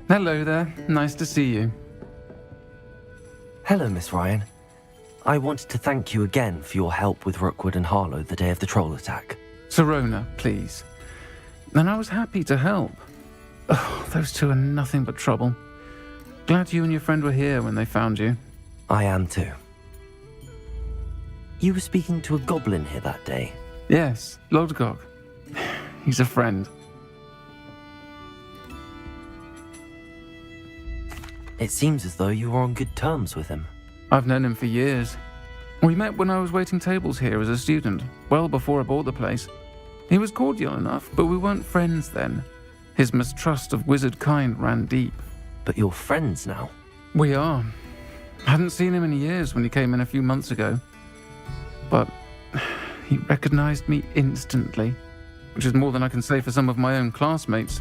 Hello there. Nice to see you. Hello, Miss Ryan. I wanted to thank you again for your help with Rookwood and Harlow the day of the troll attack. Sirona, please. And I was happy to help. Oh, those two are nothing but trouble. Glad you and your friend were here when they found you. I am too. You were speaking to a goblin here that day? Yes, Lodgok. He's a friend. It seems as though you were on good terms with him. I've known him for years. We met when I was waiting tables here as a student, well before I bought the place. He was cordial enough, but we weren't friends then. His mistrust of wizard kind ran deep. But you're friends now? We are. Hadn't seen him in years when he came in a few months ago. But he recognized me instantly, which is more than I can say for some of my own classmates.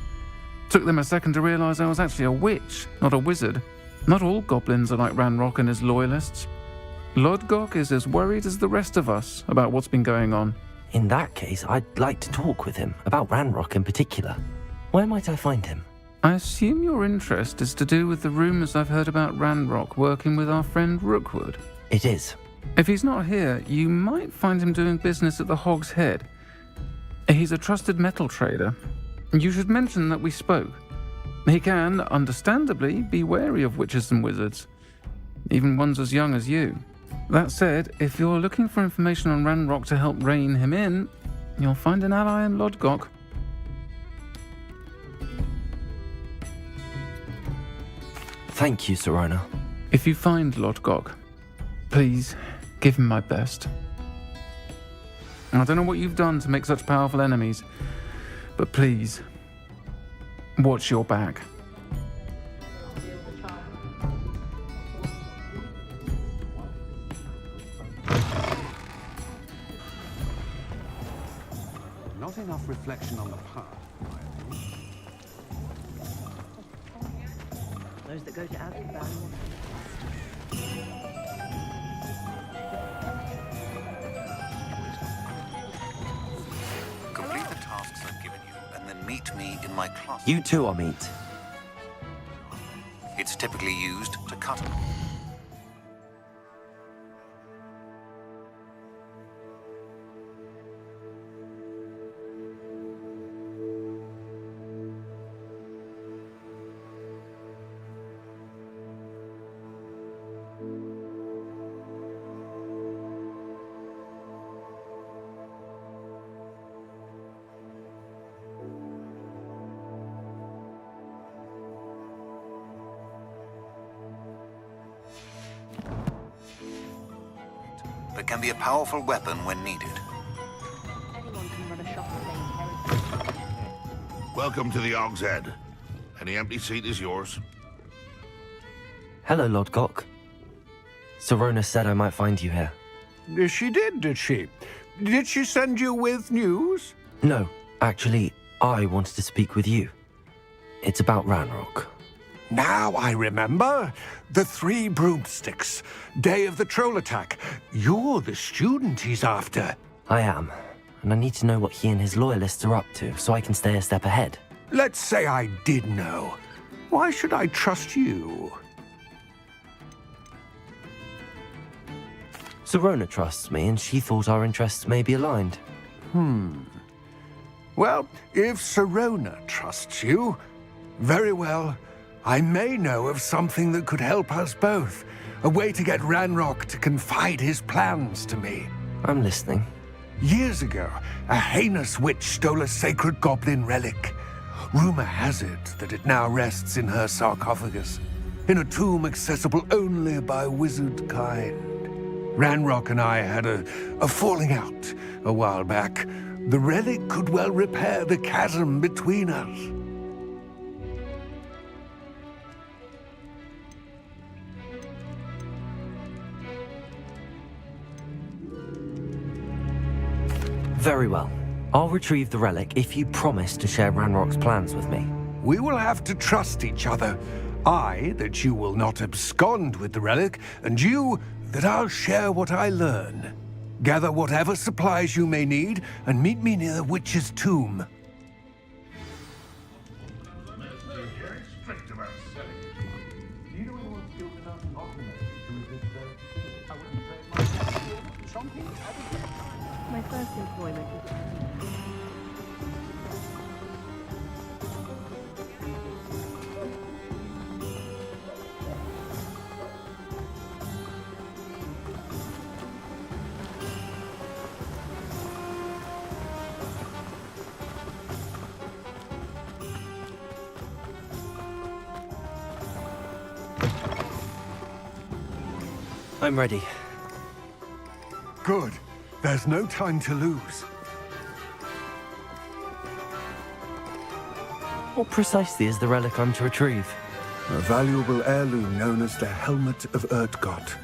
Took them a second to realize I was actually a witch, not a wizard. Not all goblins are like Ranrock and his loyalists. Lodgok is as worried as the rest of us about what's been going on. In that case, I'd like to talk with him, about Ranrock in particular. Where might I find him? I assume your interest is to do with the rumors I've heard about Ranrock working with our friend Rookwood. It is. If he's not here, you might find him doing business at the Hog's Head. He's a trusted metal trader. You should mention that we spoke. He can, understandably, be wary of witches and wizards, even ones as young as you. That said, if you're looking for information on Ranrock to help rein him in, you'll find an ally in Lodgok. Thank you, Sirona. If you find Lodgok, please give him my best. I don't know what you've done to make such powerful enemies, but please, watch your back. Not enough reflection on the path, in my opinion. Those that go to Azkaban. Complete the tasks I've given you, and then meet me in my class. You too are meet. It's typically used to cut. But can be a powerful weapon when needed. Anyone can run a shop and make heritage. Welcome to the Hog's Head. Any empty seat is yours. Hello, Lodgok. Sirona said I might find you here. She did she? Did she send you with news? No, actually, I wanted to speak with you. It's about Ranrock. Now I remember. The 3 broomsticks. Day of the troll attack. You're the student he's after. I am, and I need to know what he and his loyalists are up to so I can stay a step ahead. Let's say I did know. Why should I trust you? Sirona trusts me, and she thought our interests may be aligned. Well, if Sirona trusts you, very well. I may know of something that could help us both. A way to get Ranrock to confide his plans to me. I'm listening. Years ago, a heinous witch stole a sacred goblin relic. Rumor has it that it now rests in her sarcophagus, in a tomb accessible only by wizard kind. Ranrock and I had a falling out a while back. The relic could well repair the chasm between us. Very well. I'll retrieve the relic if you promise to share Ranrock's plans with me. We will have to trust each other. I, that you will not abscond with the relic, and you, that I'll share what I learn. Gather whatever supplies you may need, and meet me near the witch's tomb. Strict about My first employment was I'm ready. Good. There's no time to lose. What precisely is the relic I'm to retrieve? A valuable heirloom known as the Helmet of Urtgott.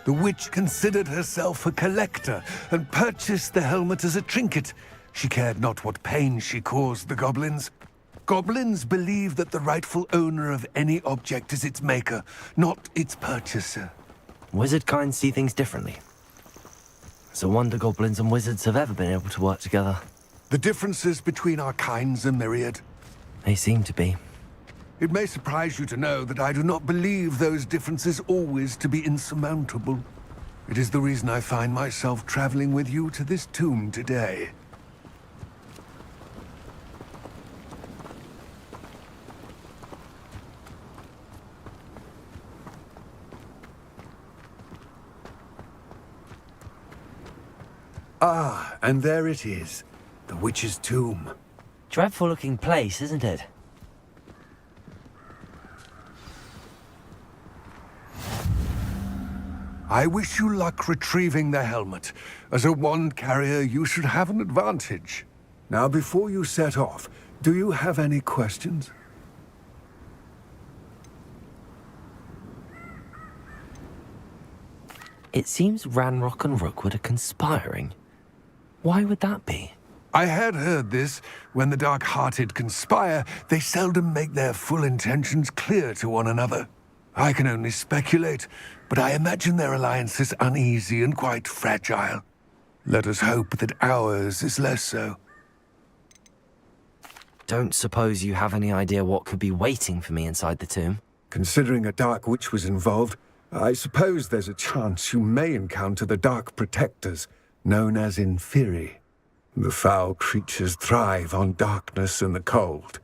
The witch considered herself a collector and purchased the helmet as a trinket. She cared not what pain she caused the goblins. Goblins believe that the rightful owner of any object is its maker, not its purchaser. Wizard kind see things differently. It's a wonder goblins and wizards have ever been able to work together. The differences between our kinds are myriad. They seem to be. It may surprise you to know that I do not believe those differences always to be insurmountable. It is the reason I find myself traveling with you to this tomb today. Ah, and there it is. The witch's tomb. Dreadful looking place, isn't it? I wish you luck retrieving the helmet. As a wand carrier, you should have an advantage. Now, before you set off, do you have any questions? It seems Ranrock and Rookwood are conspiring. Why would that be? I had heard this. When the dark-hearted conspire, they seldom make their full intentions clear to one another. I can only speculate, but I imagine their alliance is uneasy and quite fragile. Let us hope that ours is less so. Don't suppose you have any idea what could be waiting for me inside the tomb? Considering a dark witch was involved, I suppose there's a chance you may encounter the Dark Protectors, known as Inferi. The foul creatures thrive on darkness and the cold.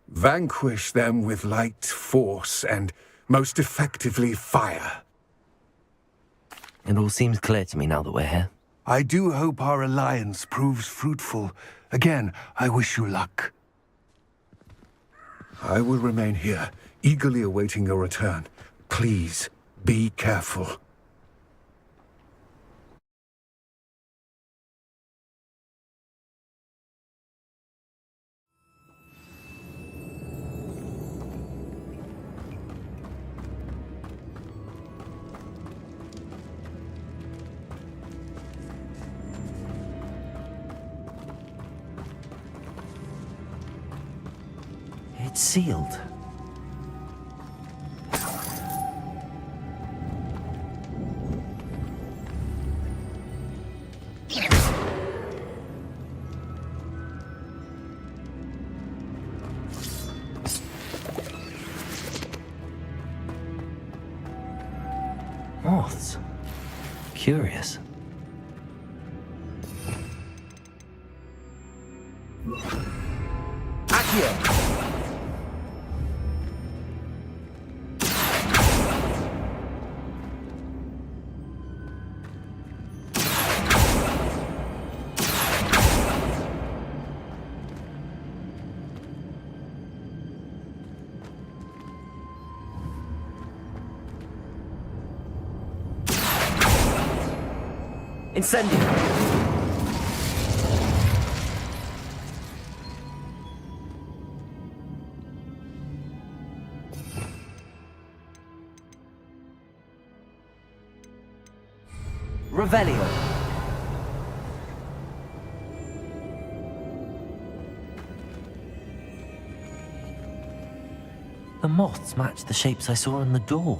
Vanquish them with light, force, and most effectively fire. It all seems clear to me now that we're here. I do hope our alliance proves fruitful. Again, I wish you luck. I will remain here, eagerly awaiting your return. Please, be careful. It's sealed. Moths. Curious. Accio! Incendio! Revelio! The moths match the shapes I saw on the door.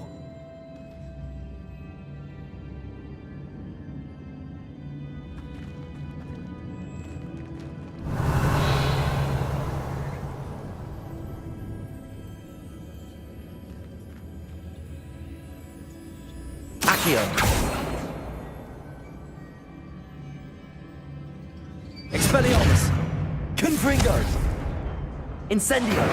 Expelliarmus! Confringo! Incendio!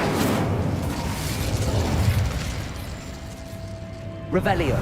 Revelio!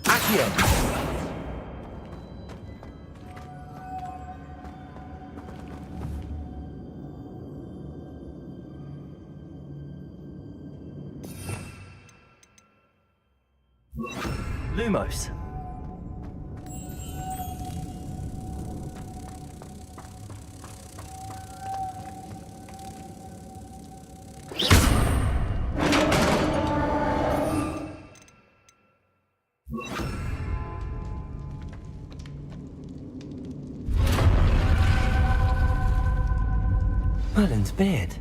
Accio! Lumos. Merlin's beard.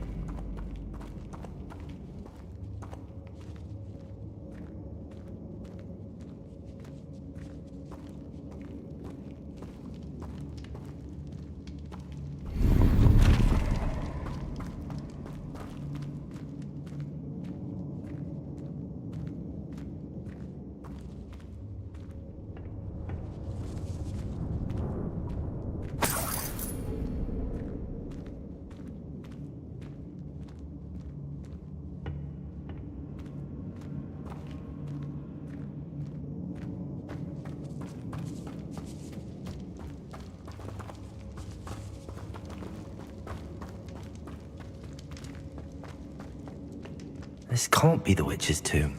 This can't be the witch's tomb.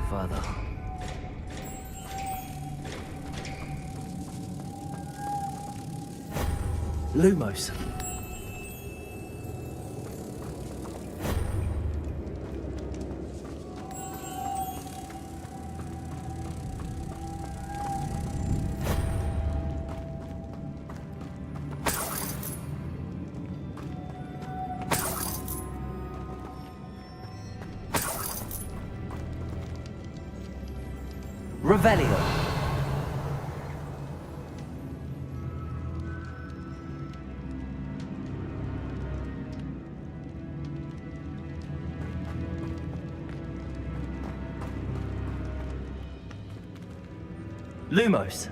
Further. Lumos. Revelio. Lumos.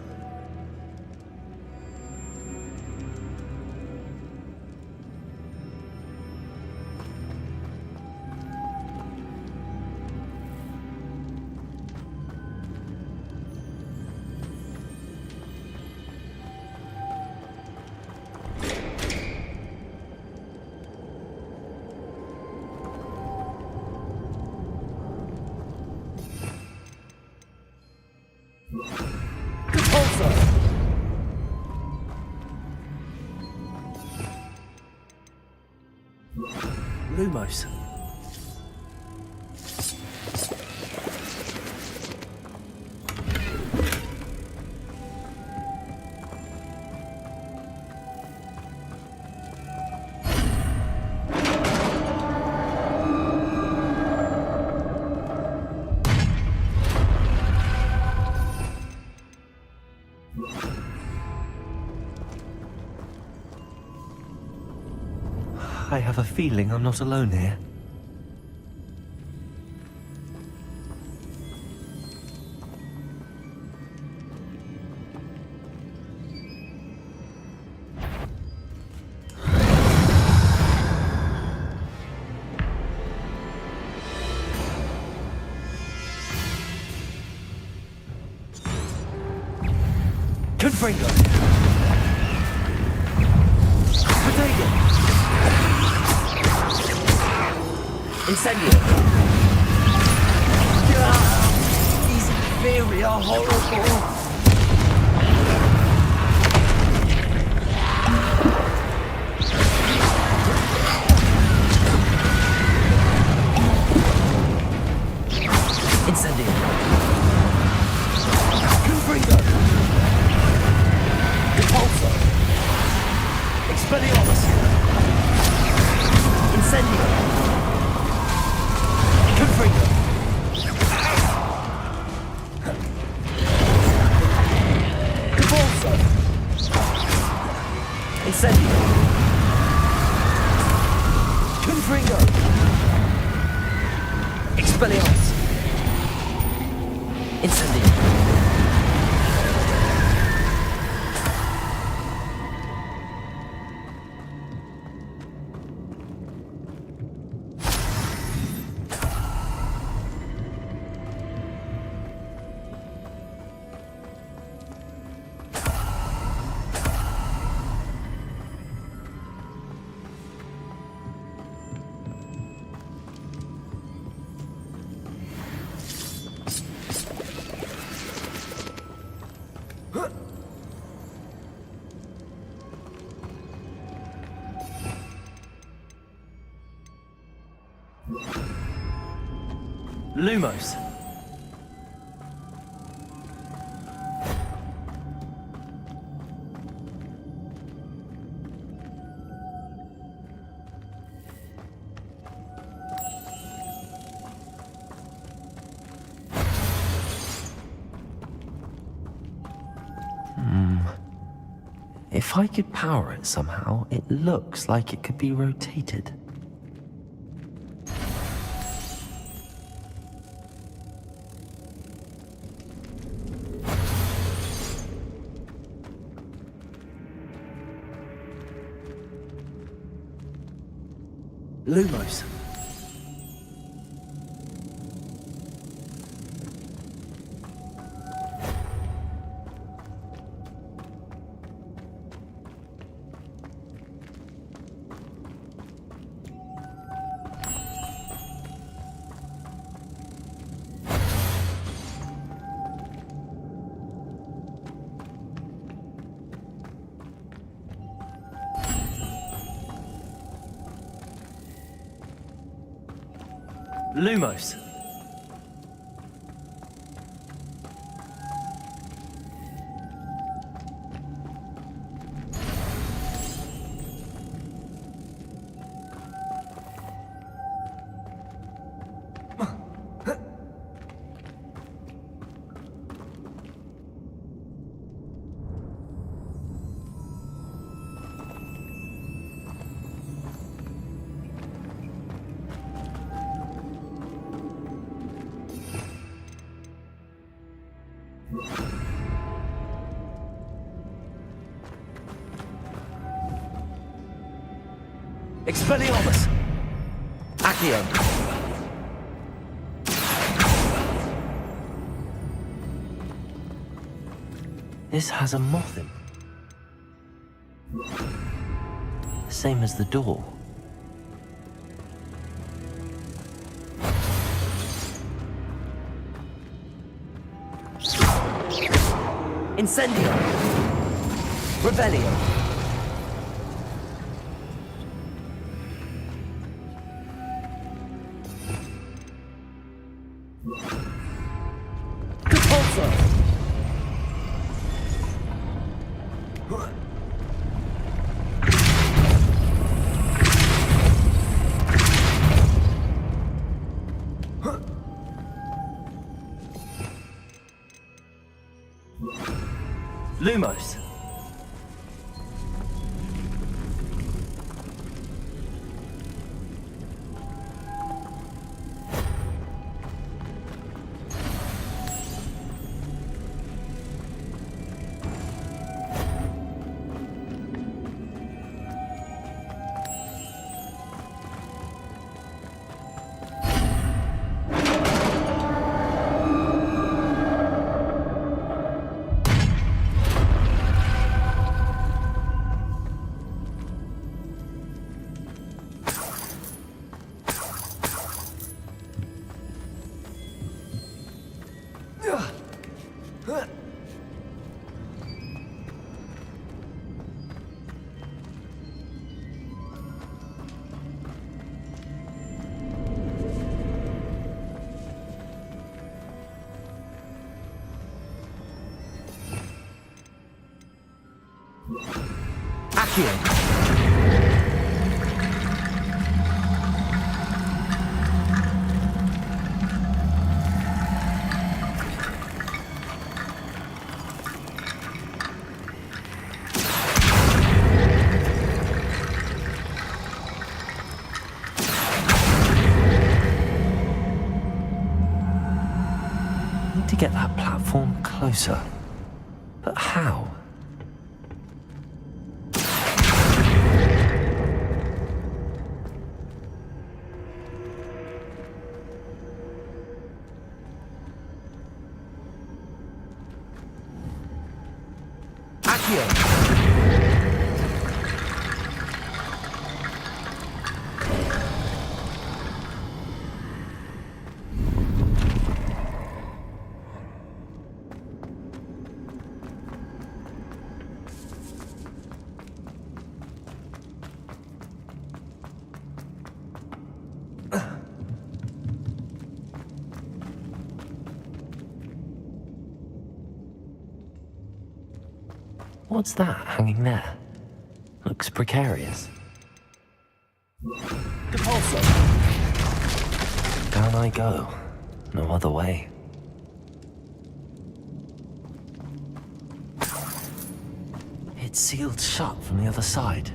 Lumos. I have a feeling I'm not alone here. Confringo! Potato! Incendio! These very are horrible! Incendio! Confringo! Repulsor! Expelliarmus! Incendio! Confringo! Expelliarmus! Incendio! Lumos. If I could power it somehow, it looks like it could be rotated. Lumos. Lumos. Expelliarmus! Accio! This has a moth in. Same as the door. Incendio! Rebellion! Lumos. Accio! closer. But how? Accio! What's that hanging there? Looks precarious. Depulso! Down I go. No other way. It's sealed shut from the other side.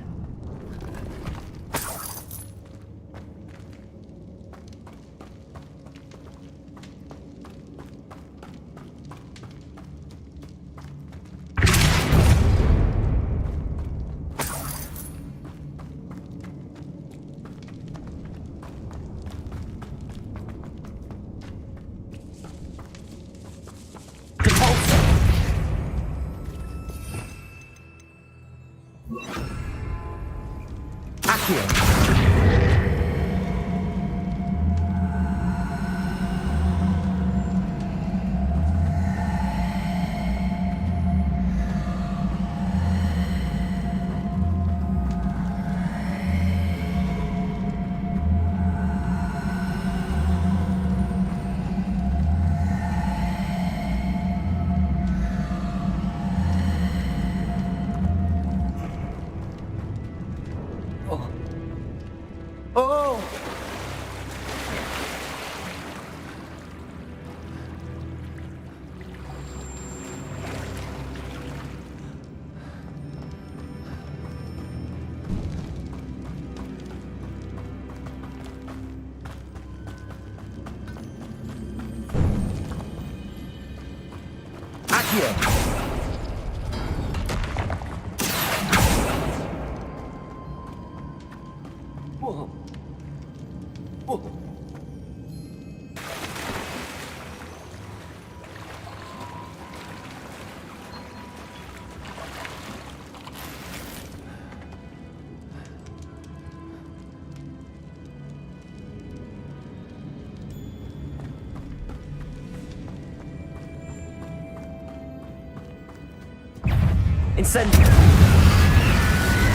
Incendio!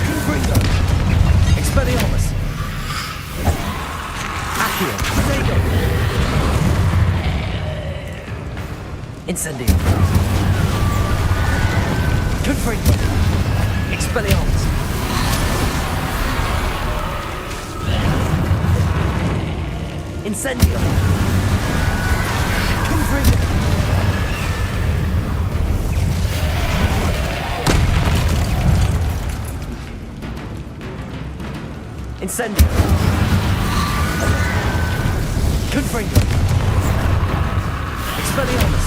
Confringo! Expelliarmus! Accio! Protego! Incendio! Confringo! Expelliarmus! Incendio! Confringo! Incendio! Confringo! Expelliarmus!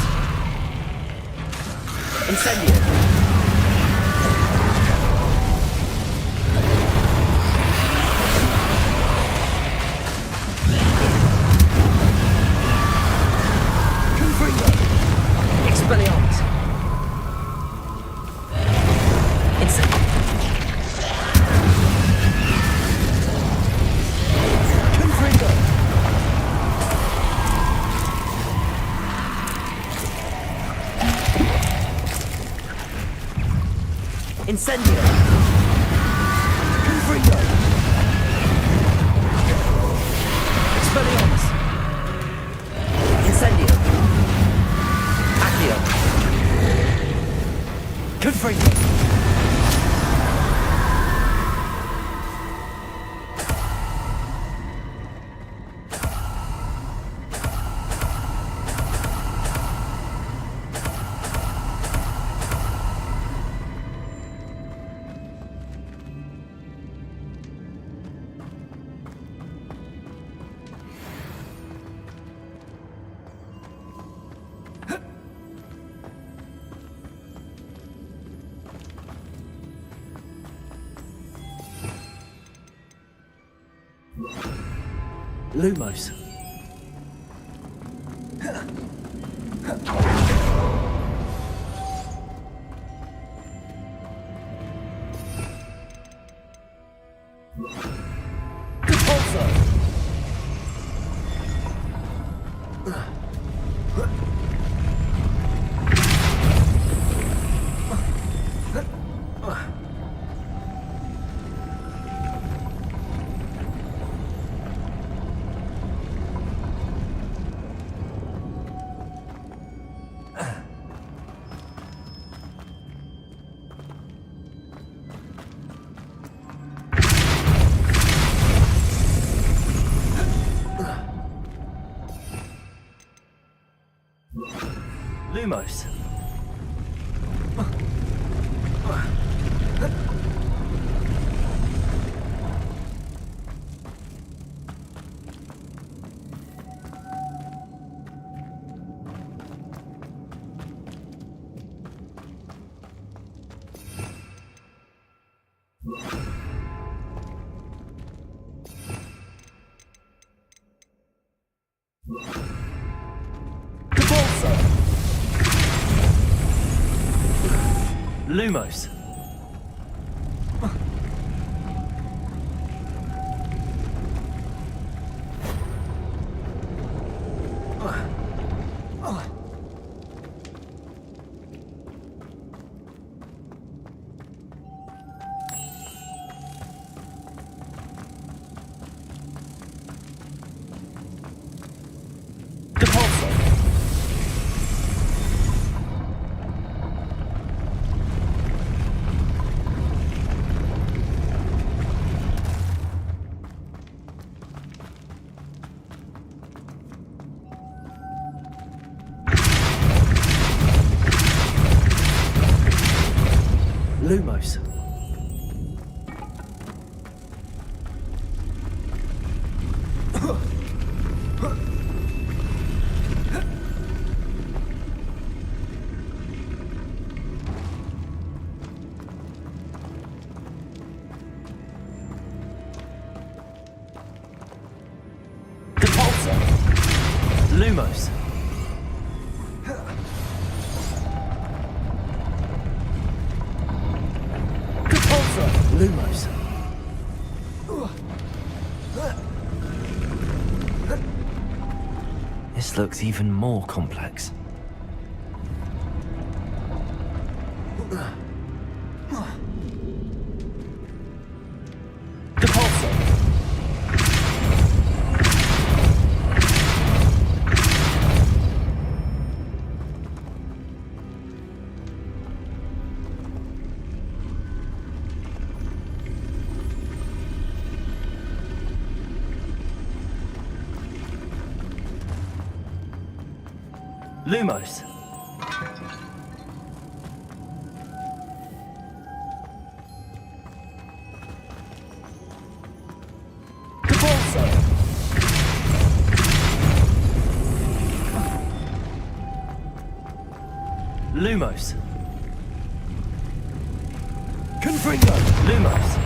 Incendio! Confringo! Expelliarmus! Incendio! Incendio! Confringo! Expelliarmus! Incendio! Accio! Confringo! Lumos. Lumos. Lumos. Lumos. Lumos. Lumos. This looks even more complex. Lumos. Lumos. Confringo! Lumos.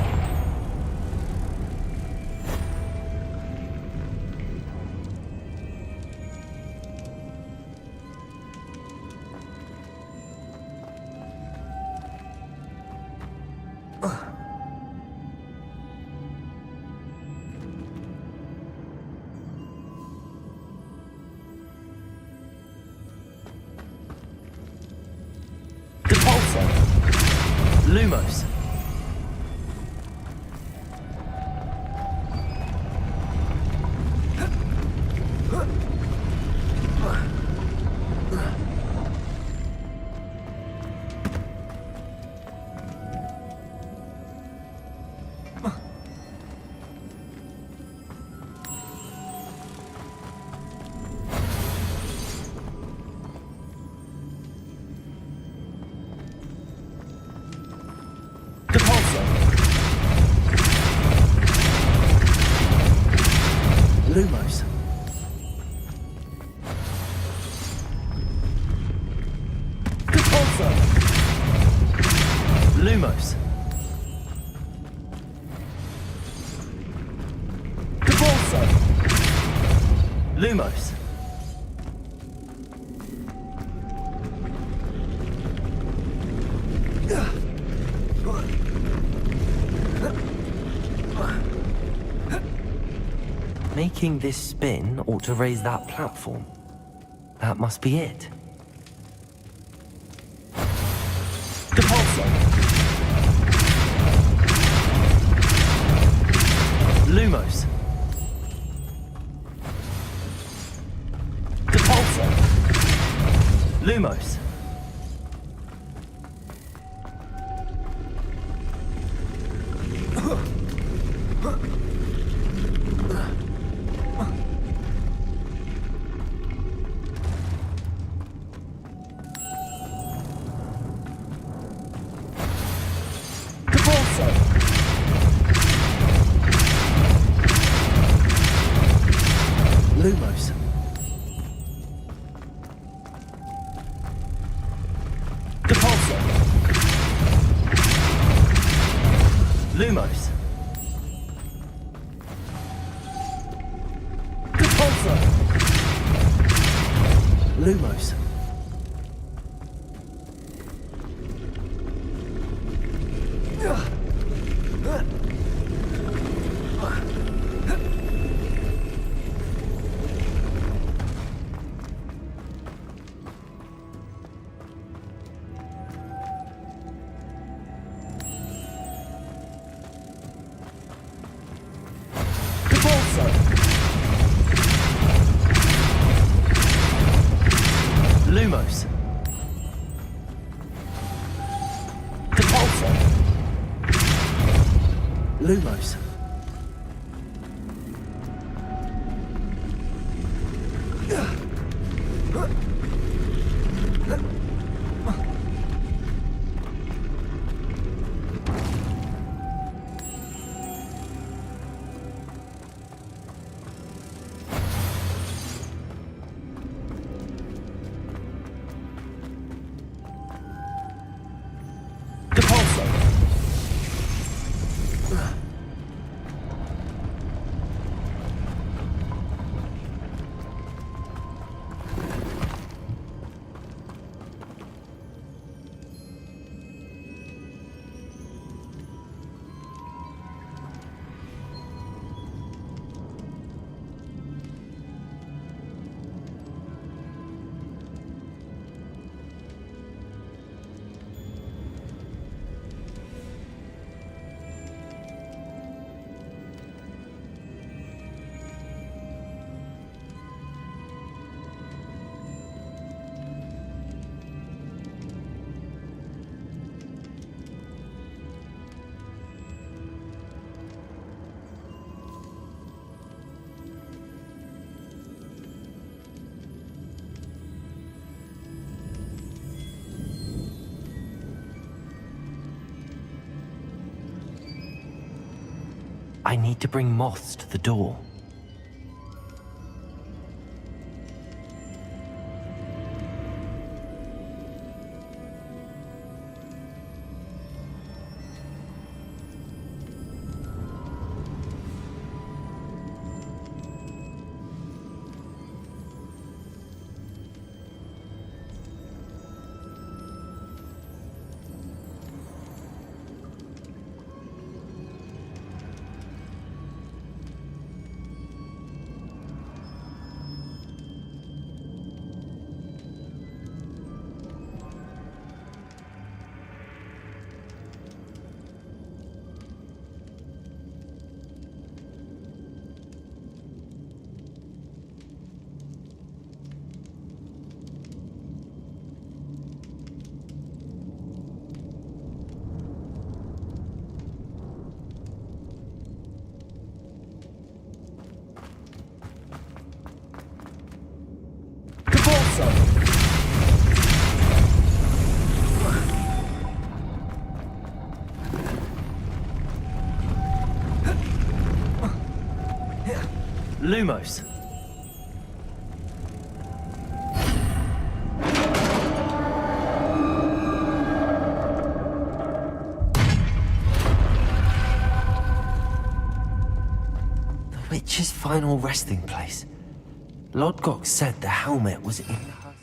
Lumos. Lumos. Lumos. Lumos. Making this spin ought to raise that platform. That must be it. Depulso. Lumos. Depulso. Lumos. Lumos. Depulso. Lumos. Depulso. Lumos. Lumos. Depulso. Lumos. Depulso. I need to bring moths to the door. Lumos. The witch's final resting place. Lodgok said the helmet was in her...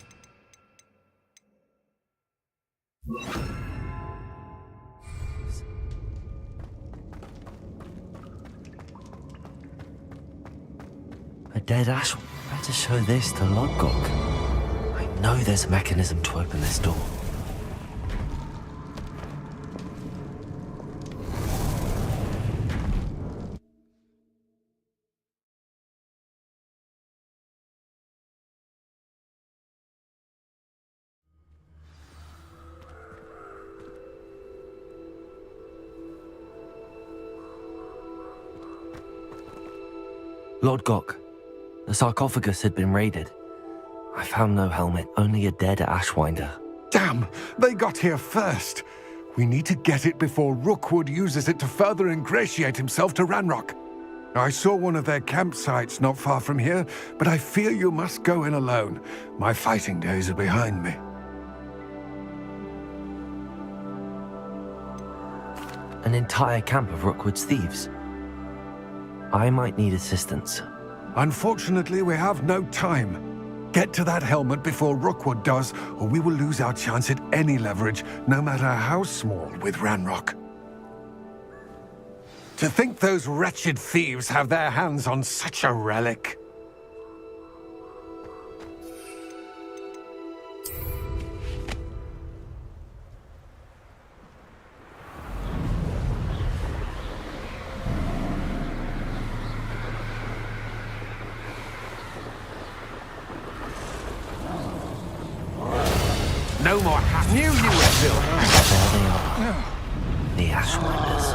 A dead ash. Better show this to Lodgok. I know there's a mechanism to open this door. Lodgok, the sarcophagus had been raided. I found no helmet, only a dead ashwinder. Damn! They got here first. We need to get it before Rookwood uses it to further ingratiate himself to Ranrock. I saw one of their campsites not far from here, but I fear you must go in alone. My fighting days are behind me. An entire camp of Rookwood's thieves. I might need assistance. Unfortunately, we have no time. Get to that helmet before Rookwood does, or we will lose our chance at any leverage, no matter how small, with Ranrock. To think those wretched thieves have their hands on such a relic. No more hat. Knew you were Bill. There they are. The ashwinders.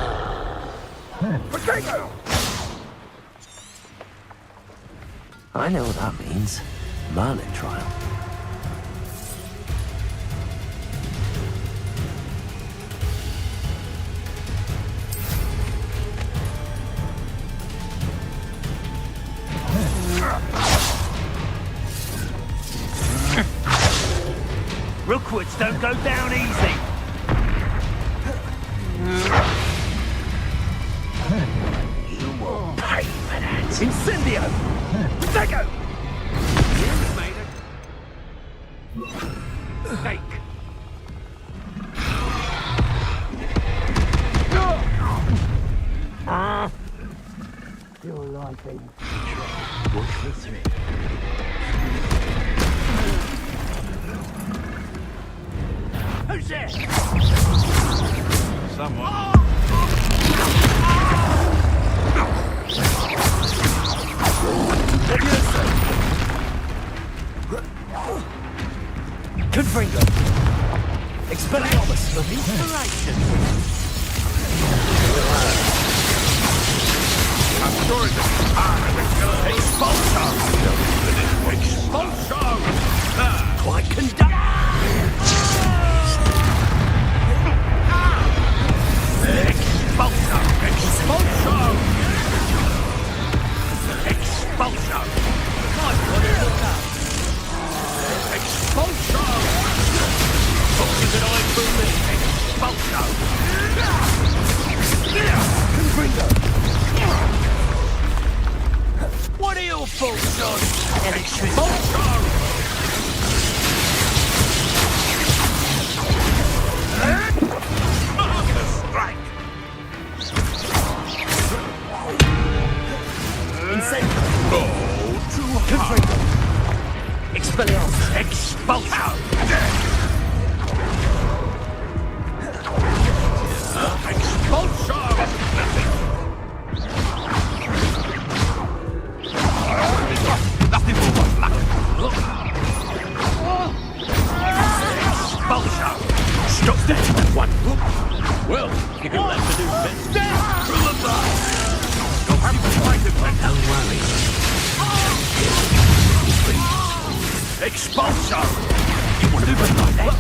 Potato! I know what that means. Merlin trial. Rookwoods don't go down easy. You will pay for that. Incendio! Potato! You made it. Snake. Your life ain't watch me through. Who's there? Someone. Confringo. Expelliarmus of inspiration. I'm sure it's Expulso! Expulso! Quite conduct. Expulso! Expulso! Expulso! Expulso! Fucking an eye for me! Expulso! Confringo. What are your faults on? Expulso! Strike! Incendio. Go too hard! Confringo. Expelliarmus. Expulso! Expulso! Nothing more but luck. Expulso! Stop that one. Well, you'll have to do best. Through the bar. You'll have to fight it, but don't worry. Expulso! You want to do it like that?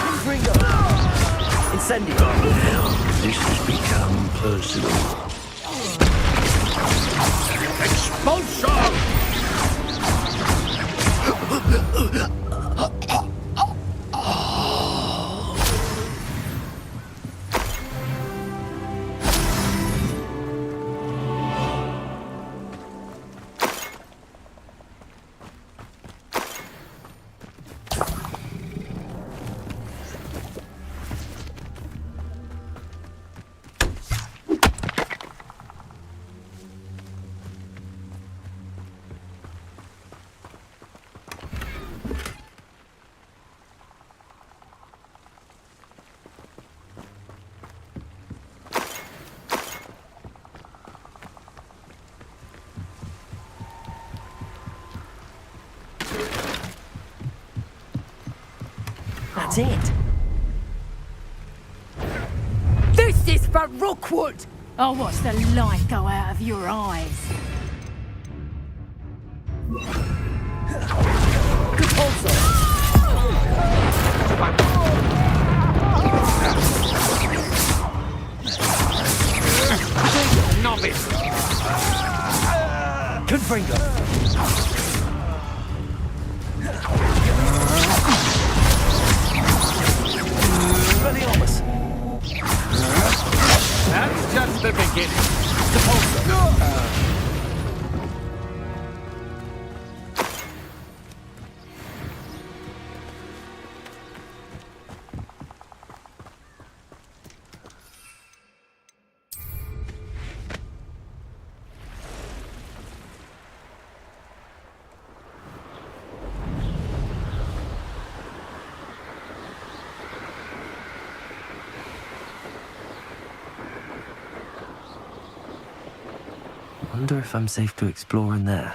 Confringo. Incendio. Now, this has become personal. Expulso! That's it. This is for Rookwood! I'll watch the light go out of your eyes. Good hold, sir. Novice! Confringo. Expelliarmus. That's just the beginning. Wonder if I'm safe to explore in there.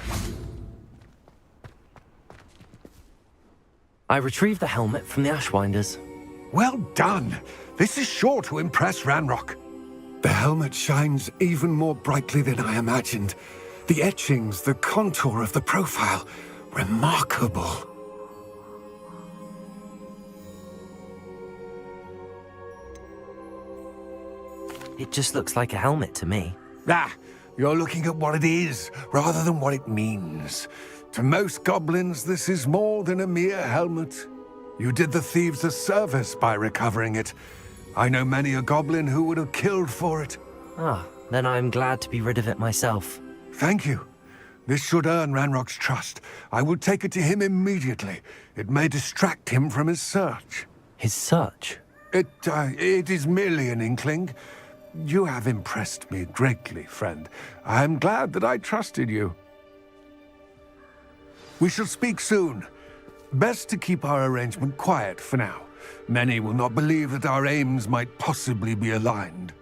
I retrieved the helmet from the Ashwinders. Well done. This is sure to impress Ranrock. The helmet shines even more brightly than I imagined. The etchings, the contour of the profile, remarkable. It just looks like a helmet to me. Ah, you're looking at what it is, rather than what it means. To most goblins, this is more than a mere helmet. You did the thieves a service by recovering it. I know many a goblin who would have killed for it. Ah, then I'm glad to be rid of it myself. Thank you. This should earn Ranrock's trust. I will take it to him immediately. It may distract him from his search. His search? It is merely an inkling. You have impressed me greatly, friend. I am glad that I trusted you. We shall speak soon. Best to keep our arrangement quiet for now. Many will not believe that our aims might possibly be aligned.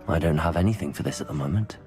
I don't have anything for this at the moment.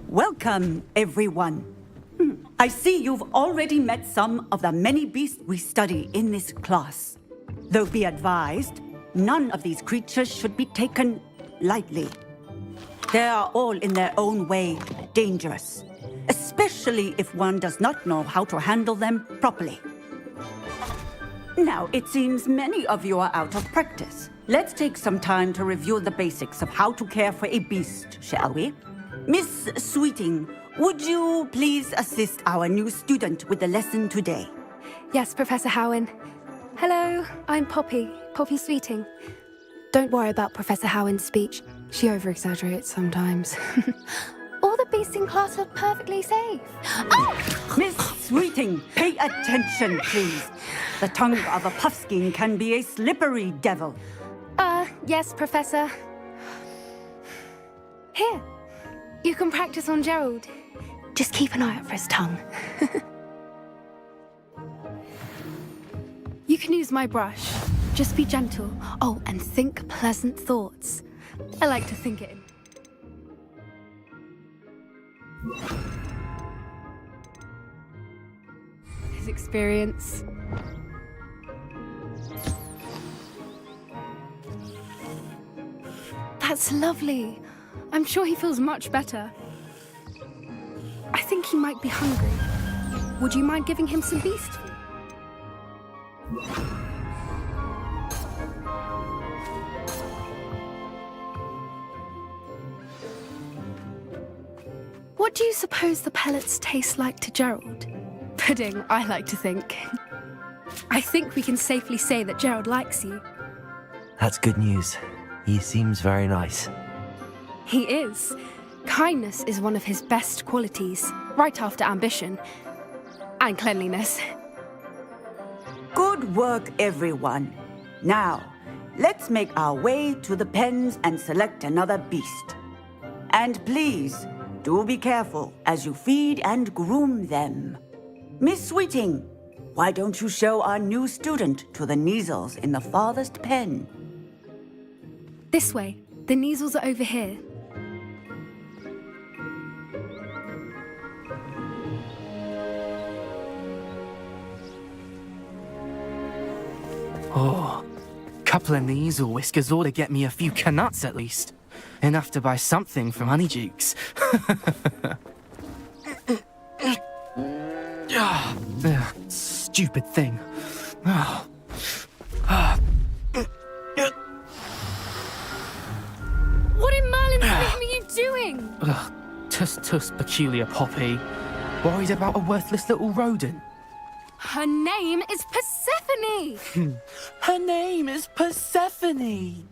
Welcome, everyone. I see you've already met some of the many beasts we study in this class. Though be advised, none of these creatures should be taken lightly. They are all in their own way dangerous, especially if one does not know how to handle them properly. Now, it seems many of you are out of practice. Let's take some time to review the basics of how to care for a beast, shall we? Miss Sweeting, would you please assist our new student with the lesson today? Yes, Professor Howen. Hello, I'm Poppy Sweeting. Don't worry about Professor Howen's speech. She over-exaggerates sometimes. All the beasts in class are perfectly safe. Oh! Miss Sweeting, pay attention, please. The tongue of a puffskein can be a slippery devil. Yes, Professor. Here, you can practice on Gerald. Just keep an eye out for his tongue. You can use my brush. Just be gentle. Oh, and think pleasant thoughts. I like to think it in. His experience. That's lovely. I'm sure he feels much better. I think he might be hungry. Would you mind giving him some beast food? What do you suppose the pellets taste like to Gerald? Pudding, I like to think. I think we can safely say that Gerald likes you. That's good news. He seems very nice. He is. Kindness is one of his best qualities, right after ambition. And cleanliness. Good work, everyone. Now, let's make our way to the pens and select another beast. And please, do be careful as you feed and groom them. Miss Sweeting, why don't you show our new student to the Neasels in the farthest pen? This way. The Neasels are over here. Oh, couple of Neasel whiskers ought to get me a few canuts at least. Enough to buy something from Honeydukes. Stupid thing. Oh. What in Merlin's name are you doing? Tuss, peculiar Poppy. Worried about a worthless little rodent. Her name is Persephone! Her name is Persephone!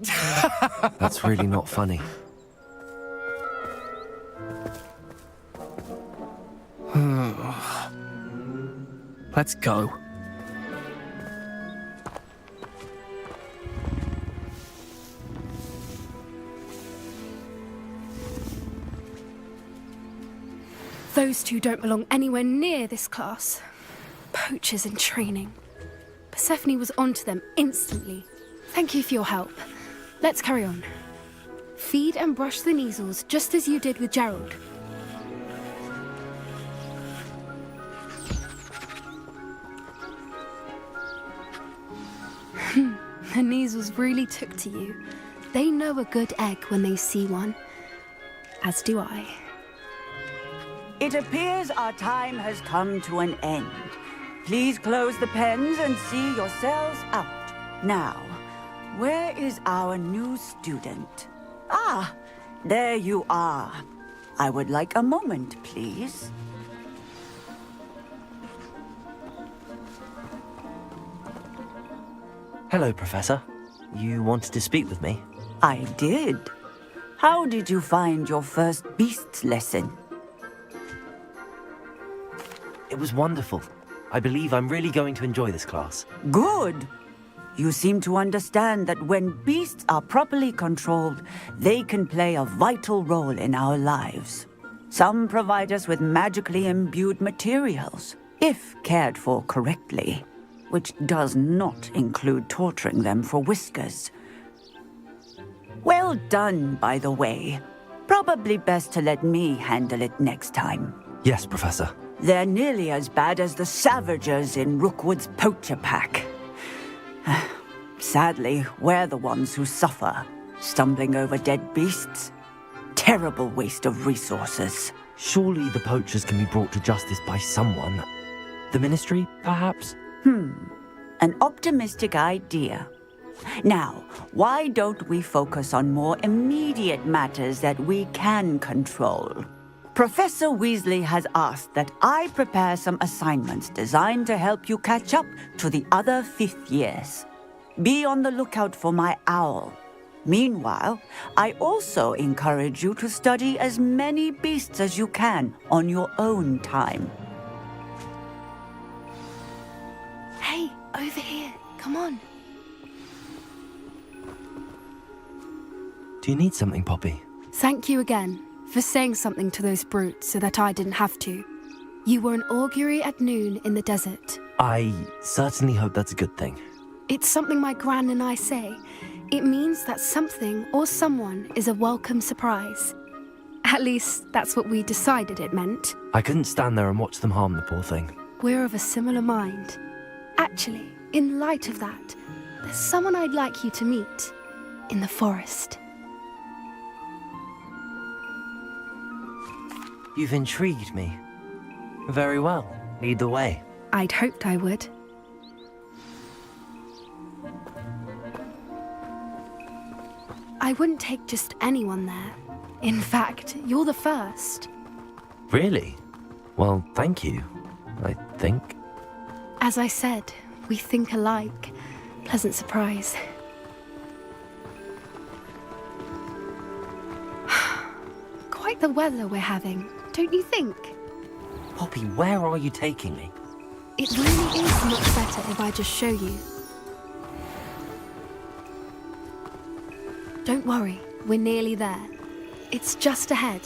That's really not funny. Let's go. Those two don't belong anywhere near this class. Poachers in training. Persephone was onto them instantly. Thank you for your help. Let's carry on. Feed and brush the Neasels just as you did with Gerald. The Neasels really took to you. They know a good egg when they see one. As do I. It appears our time has come to an end. Please close the pens and see yourselves out. Now, where is our new student? Ah, there you are. I would like a moment, please. Hello, Professor. You wanted to speak with me? I did. How did you find your first beasts lesson? It was wonderful. I believe I'm really going to enjoy this class. Good. You seem to understand that when beasts are properly controlled, they can play a vital role in our lives. Some provide us with magically imbued materials, if cared for correctly, which does not include torturing them for whiskers. Well done, by the way. Probably best to let me handle it next time. Yes, Professor. They're nearly as bad as the Savagers in Rookwood's poacher pack. Sadly, we're the ones who suffer, stumbling over dead beasts. Terrible waste of resources. Surely the poachers can be brought to justice by someone. The Ministry, perhaps? An optimistic idea. Now, why don't we focus on more immediate matters that we can control? Professor Weasley has asked that I prepare some assignments designed to help you catch up to the other fifth years. Be on the lookout for my owl. Meanwhile, I also encourage you to study as many beasts as you can on your own time. Hey, over here. Come on. Do you need something, Poppy? Thank you again for saying something to those brutes so that I didn't have to. You were an augury at noon in the desert. I certainly hope that's a good thing. It's something my gran and I say. It means that something or someone is a welcome surprise. At least, that's what we decided it meant. I couldn't stand there and watch them harm the poor thing. We're of a similar mind. Actually, in light of that, there's someone I'd like you to meet in the forest. You've intrigued me. Very well. Lead the way. I'd hoped I would. I wouldn't take just anyone there. In fact, you're the first. Really? Well, thank you, I think. As I said, we think alike. Pleasant surprise. Quite the weather we're having, don't you think? Poppy, where are you taking me? It really is much better if I just show you. Don't worry, we're nearly there. It's just ahead.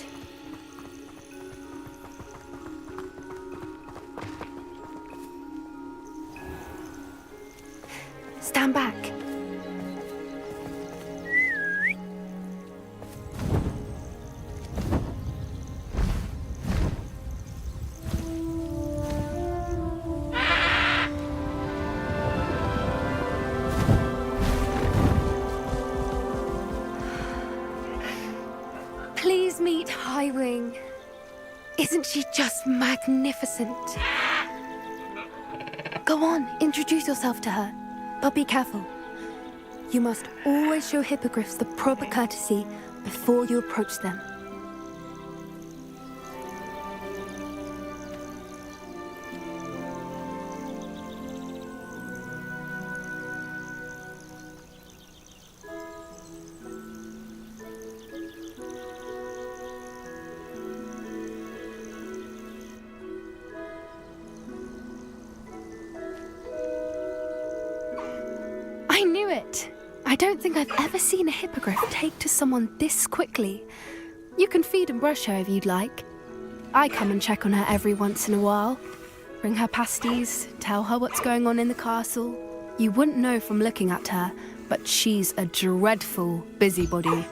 Stand back. Please meet Highwing. Isn't she just magnificent? Go on, introduce yourself to her. But be careful. You must always show hippogriffs the proper courtesy before you approach them. I knew it! I don't think I've ever seen a hippogriff take to someone this quickly. You can feed and brush her if you'd like. I come and check on her every once in a while. Bring her pasties, tell her what's going on in the castle. You wouldn't know from looking at her, but she's a dreadful busybody.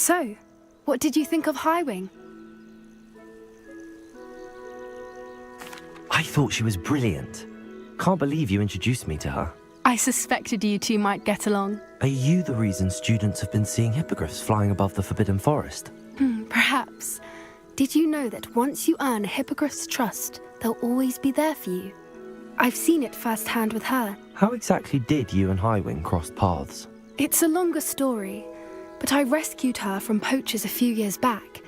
So, what did you think of Highwing? I thought she was brilliant. Can't believe you introduced me to her. I suspected you two might get along. Are you the reason students have been seeing hippogriffs flying above the Forbidden Forest? Perhaps. Did you know that once you earn a hippogriff's trust, they'll always be there for you? I've seen it firsthand with her. How exactly did you and Highwing cross paths? It's a longer story, but I rescued her from poachers a few years back.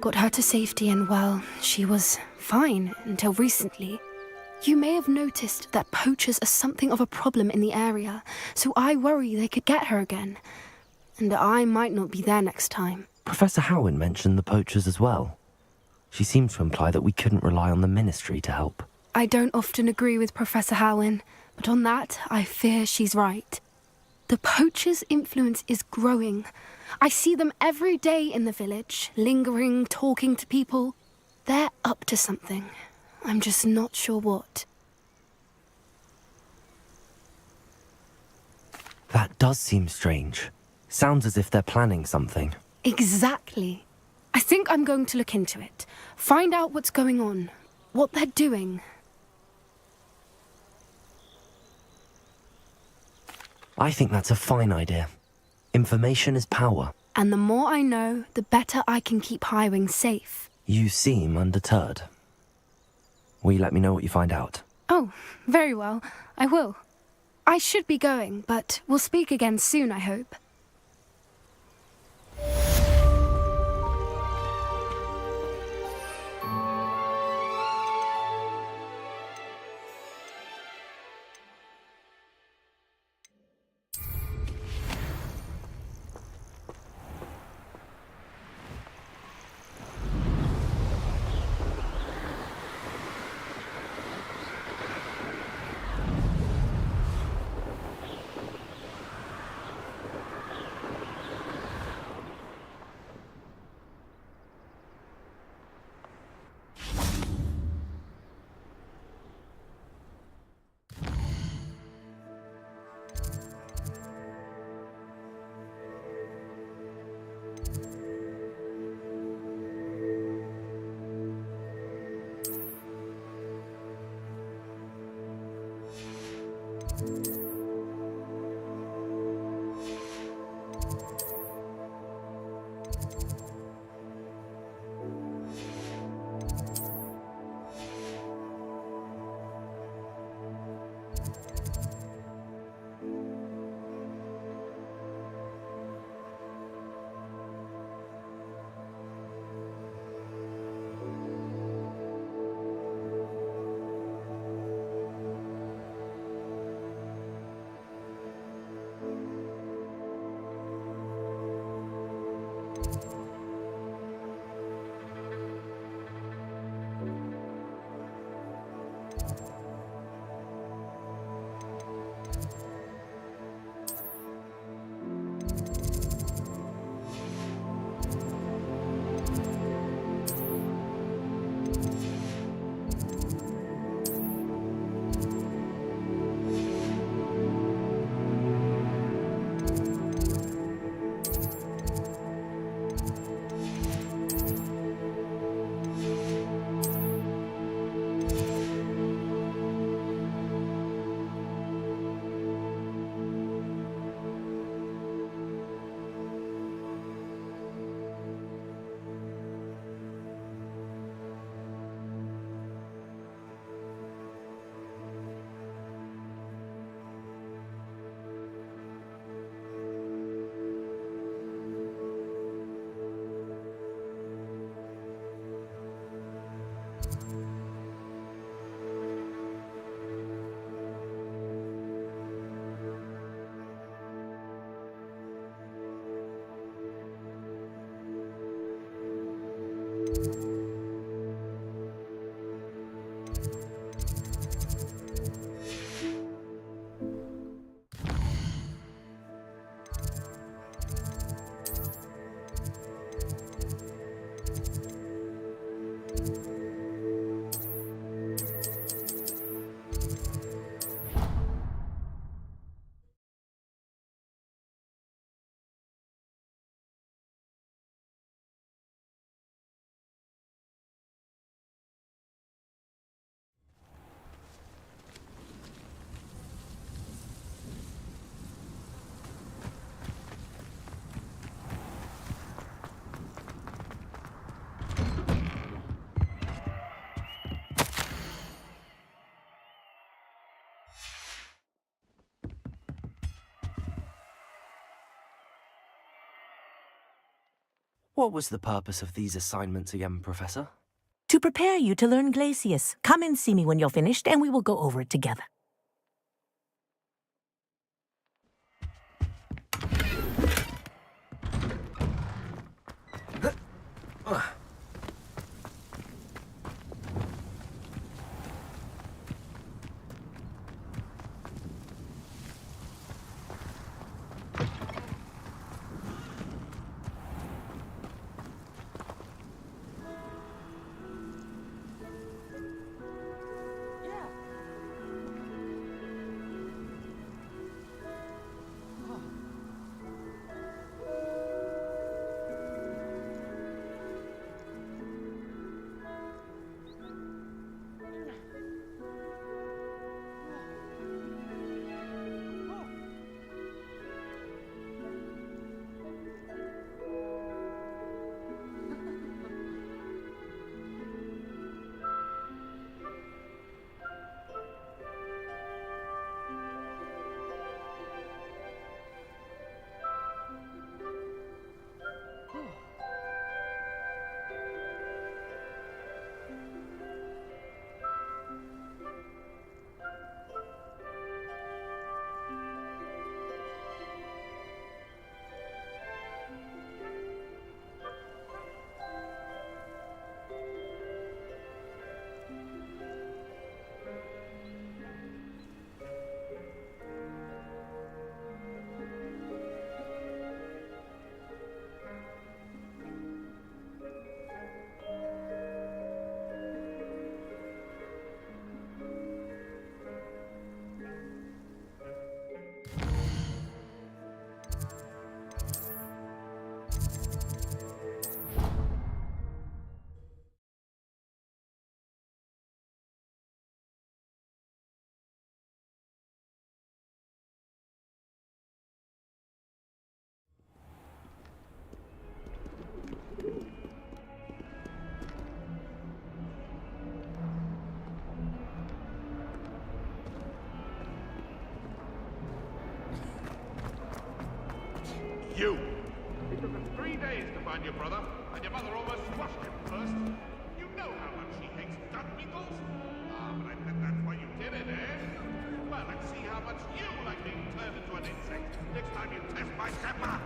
Got her to safety and, well, she was fine until recently. You may have noticed that poachers are something of a problem in the area, so I worry they could get her again. And I might not be there next time. Professor Howin mentioned the poachers as well. She seemed to imply that we couldn't rely on the Ministry to help. I don't often agree with Professor Howin, but on that, I fear she's right. The poachers' influence is growing. I see them every day in the village, lingering, talking to people. They're up to something. I'm just not sure what. That does seem strange. Sounds as if they're planning something. Exactly. I think I'm going to look into it. Find out what's going on, what they're doing. I think that's a fine idea. Information is power. And the more I know, the better I can keep Highwing safe. You seem undeterred. Will you let me know what you find out? Oh, very well. I will. I should be going, but we'll speak again soon, I hope. What was the purpose of these assignments again, Professor? To prepare you to learn Glacius. Come and see me when you're finished, and we will go over it together. You! It took us 3 days to find your brother, and your mother almost squashed him first. You know how much she hates dung beetles. Ah, but I bet that's why you did it, eh? Well, let's see how much you like being turned into an insect next time you test my camera.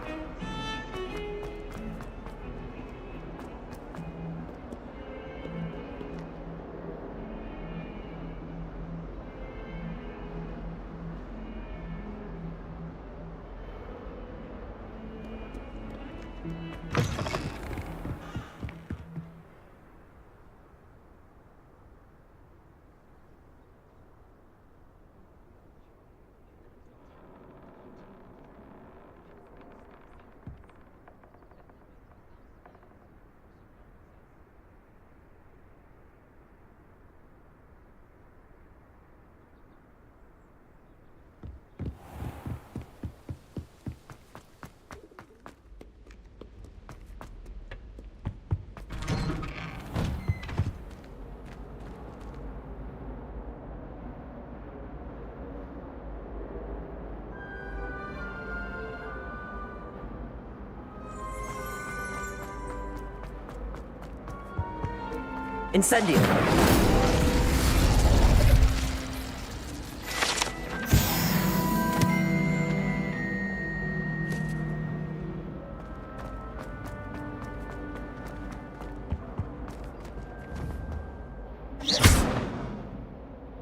Incendio.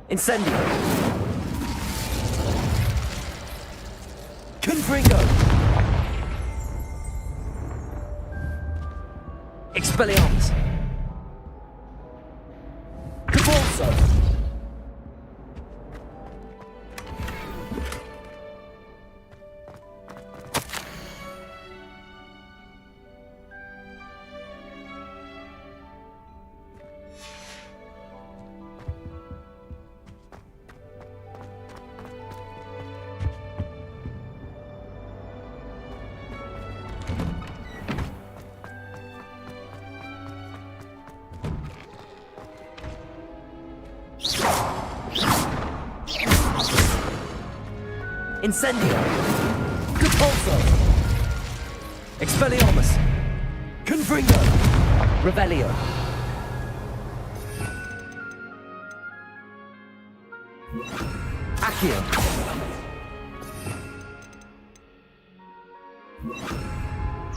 Incendio. Confringo. Expelliarmus. Capulso. Incendio. Capulso. Expelliarmus. Confringo! Revelio. Accio!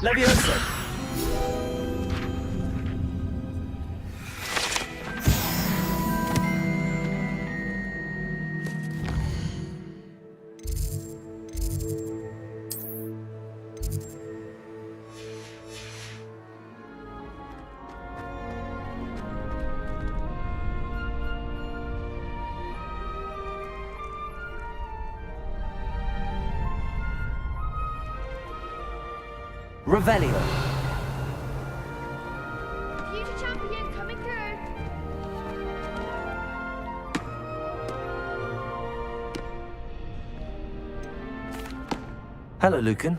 Levioso! Revelio. Future champion coming through. Hello, Lucan.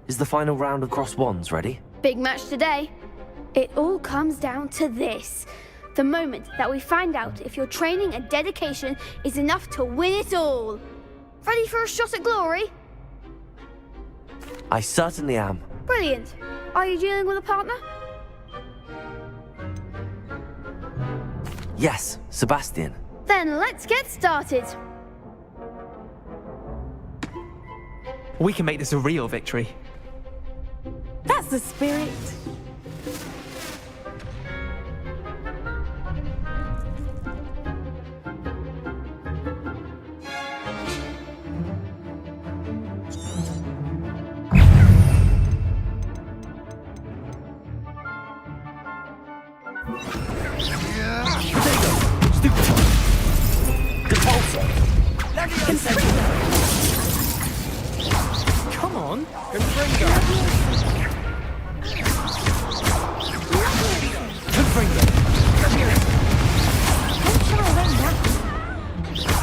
Is the final round of Cross Wands ready? Big match today. It all comes down to this. The moment that we find out if your training and dedication is enough to win it all. Ready for a shot at glory? I certainly am. Brilliant. Are you dealing with a partner? Yes, Sebastian. Then let's get started. We can make this a real victory. That's the spirit. Come on. Confringo!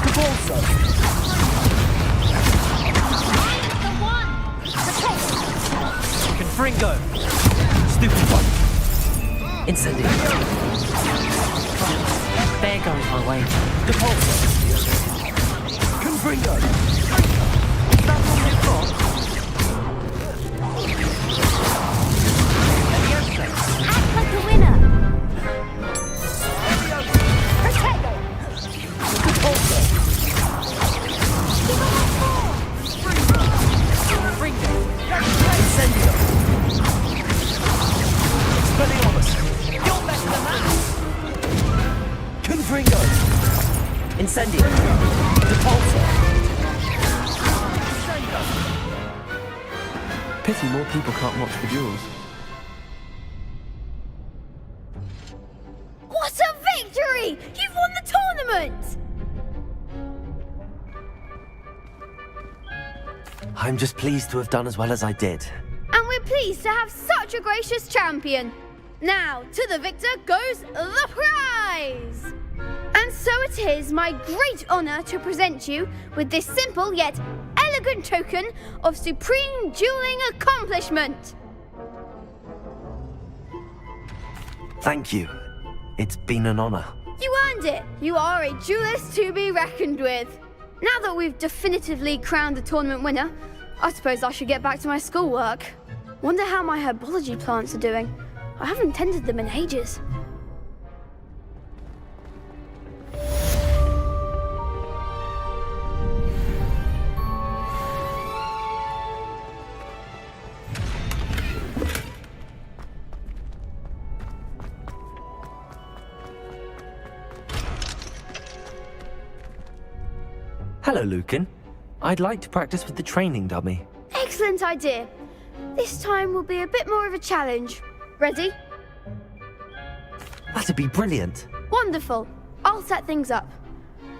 Cabalso! Confringo. Stupid one! Incendio. They're going my way. Cabalso! Confringo! Is that all you've got? Act like a winner. Incendio. Expelliarmus! You're better than that. Confringo! Incendio. Depulso! Pity more people can't watch the duels. What a victory! You've won the tournament! I'm just pleased to have done as well as I did. And we're pleased to have such a gracious champion. Now, to the victor goes the prize! And so it is my great honour to present you with this simple yet elegant token of supreme dueling accomplishment. Thank you. It's been an honor. You earned it. You are a duelist to be reckoned with. Now that we've definitively crowned the tournament winner, I suppose I should get back to my schoolwork. Wonder how my herbology plants are doing. I haven't tended them in ages. Hello, Lucan. I'd like to practice with the training dummy. Excellent idea. This time will be a bit more of a challenge. Ready? That'd be brilliant. Wonderful. I'll set things up.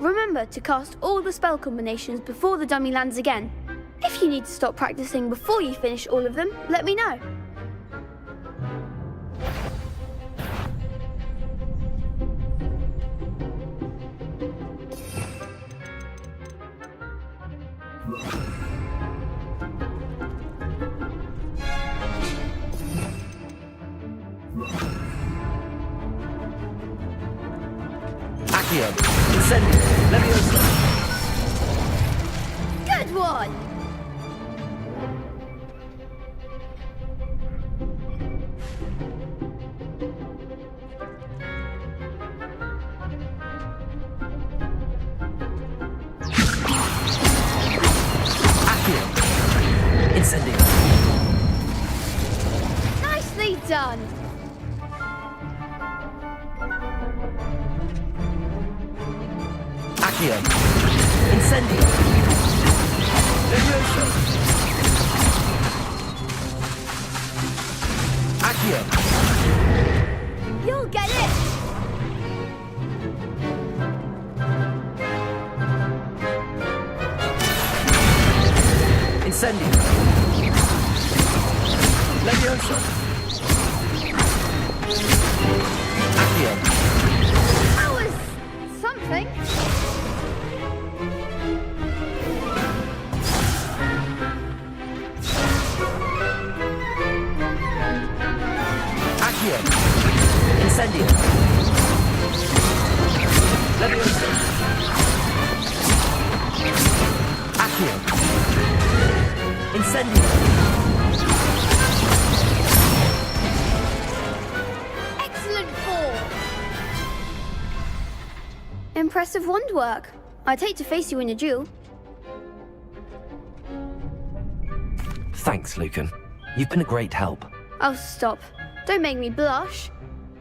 Remember to cast all the spell combinations before the dummy lands again. If you need to stop practicing before you finish all of them, let me know. Accio. Incendio. Levioso. Good one! done. Accio. Incendio. Levioso. Accio. You'll get it! Incendio. Levioso. Accio. That was something. Accio. Incendio. Levioso. Accio. Incendio. Excellent ball. Impressive wand work. I'd hate to face you in a duel. Thanks, Lucan. You've been a great help. Oh, stop. Don't make me blush.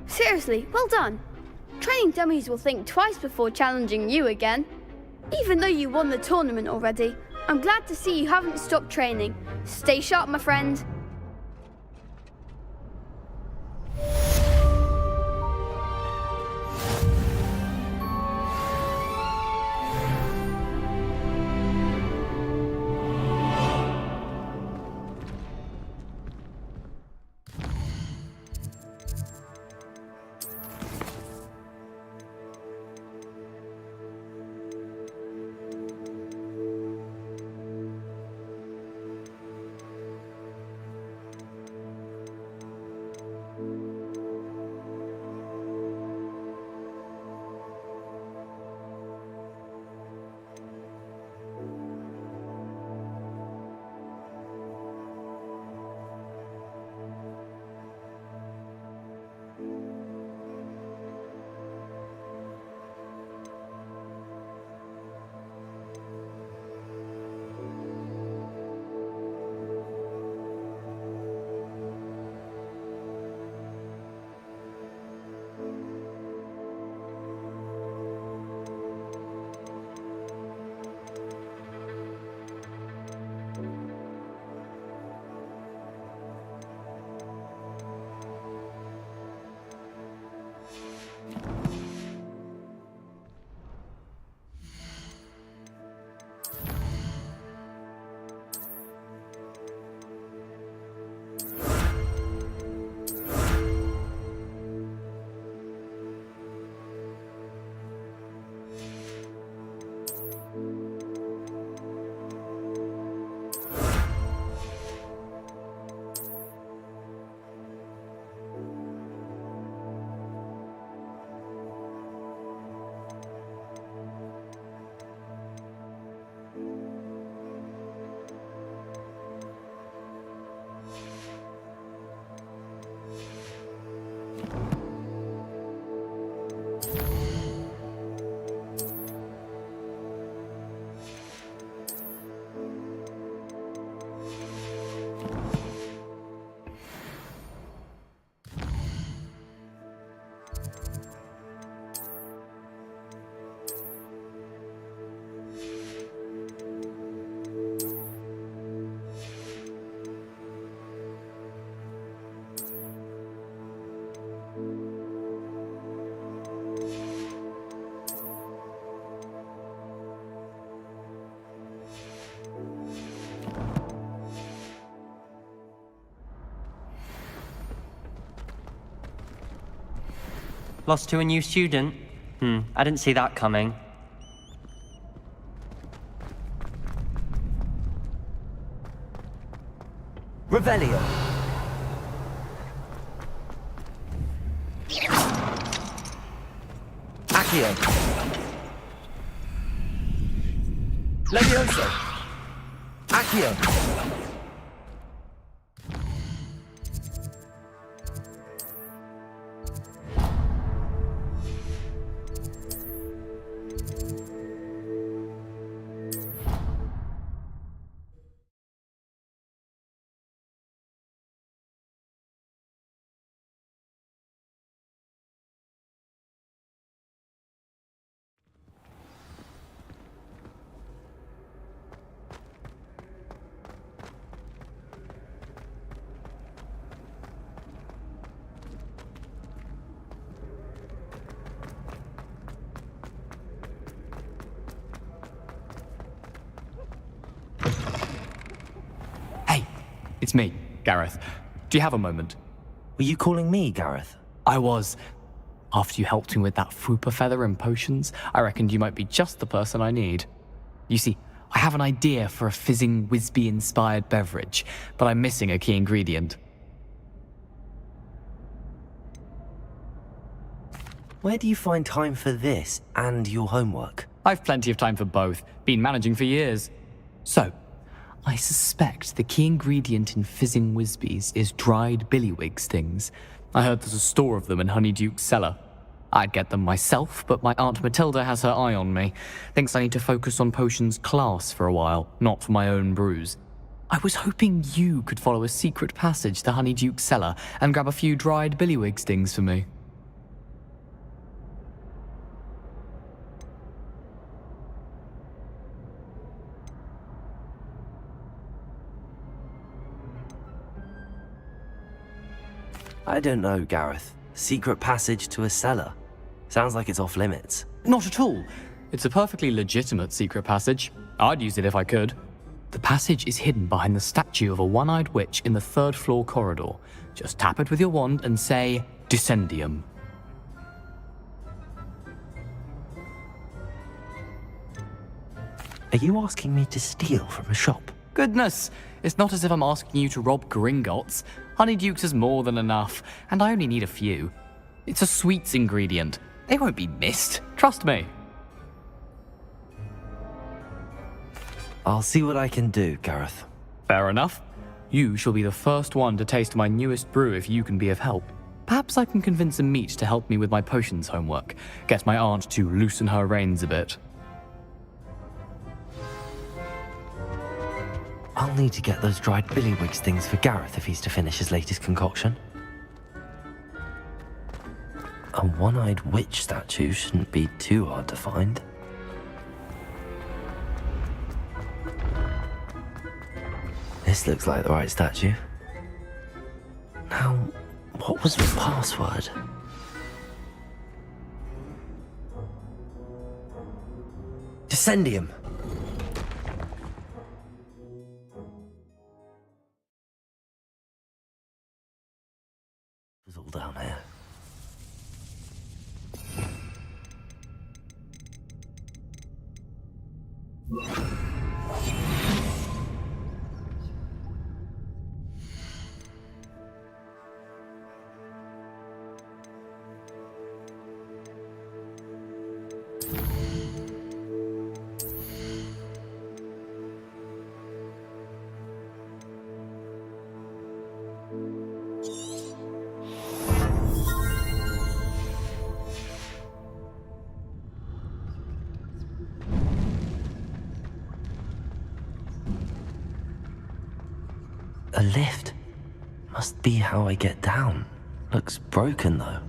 Seriously, well done. Training dummies will think twice before challenging you again. Even though you won the tournament already, I'm glad to see you haven't stopped training. Stay sharp, my friend. Lost to a new student? I didn't see that coming. Revelio. Accio. Levioso. Accio. It's me, Gareth. Do you have a moment? Were you calling me, Gareth? I was. After you helped me with that Fupa feather and potions, I reckoned you might be just the person I need. You see, I have an idea for a fizzing Wisby-inspired beverage, but I'm missing a key ingredient. Where do you find time for this and your homework? I've plenty of time for both. Been managing for years. So, I suspect the key ingredient in fizzing Wisbies is dried billywig stings. I heard there's a store of them in Honeyduke's cellar. I'd get them myself, but my Aunt Matilda has her eye on me. Thinks I need to focus on potions class for a while, not for my own brews. I was hoping you could follow a secret passage to Honeyduke's cellar and grab a few dried billywig stings for me. I don't know, Gareth. Secret passage to a cellar. Sounds like it's off limits. Not at all. It's a perfectly legitimate secret passage. I'd use it if I could. The passage is hidden behind the statue of a one-eyed witch in the third-floor corridor. Just tap it with your wand and say, Descendium. Are you asking me to steal from a shop? Goodness, it's not as if I'm asking you to rob Gringotts. Honeyduke's is more than enough, and I only need a few. It's a sweets ingredient. They won't be missed. Trust me. I'll see what I can do, Gareth. Fair enough. You shall be the first one to taste my newest brew if you can be of help. Perhaps I can convince a meat to help me with my potions homework. Get my aunt to loosen her reins a bit. I'll need to get those dried billywig stings for Gareth if he's to finish his latest concoction. A one-eyed witch statue shouldn't be too hard to find. This looks like the right statue. Now, what was the password? Descendium! It was all down here. A lift. Must be how I get down. Looks broken, though.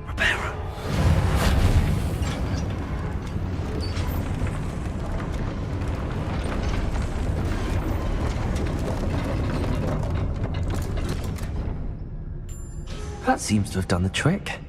Repairer. That seems to have done the trick.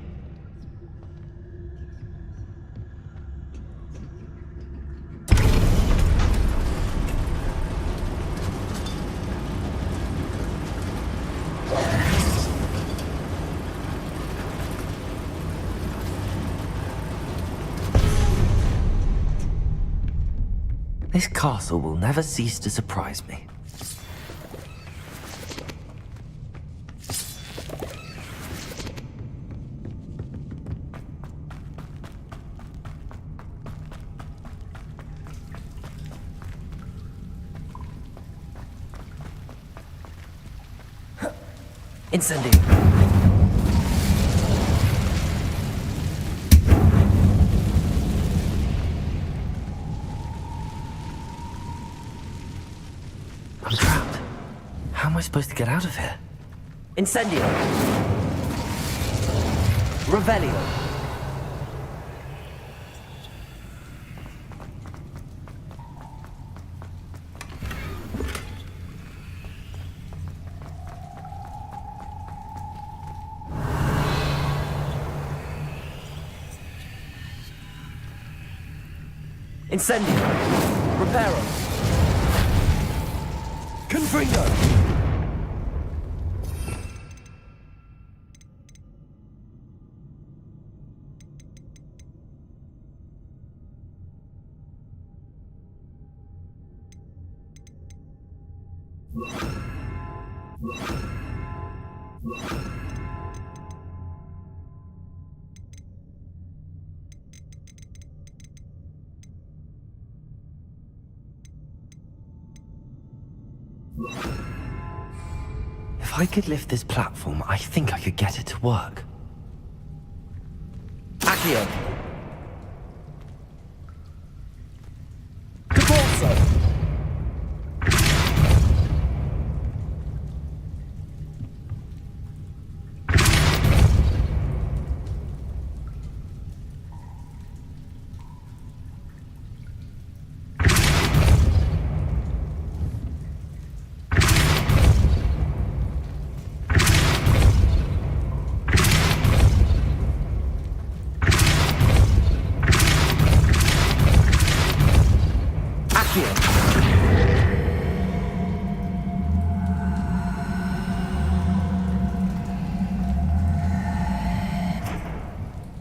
This castle will never cease to surprise me. Incendiary. I'm trapped. How am I supposed to get out of here? Incendio. Revelio. Incendio. Reparo. Confringo! If I could lift this platform, I think I could get it to work. Accio. Caporso.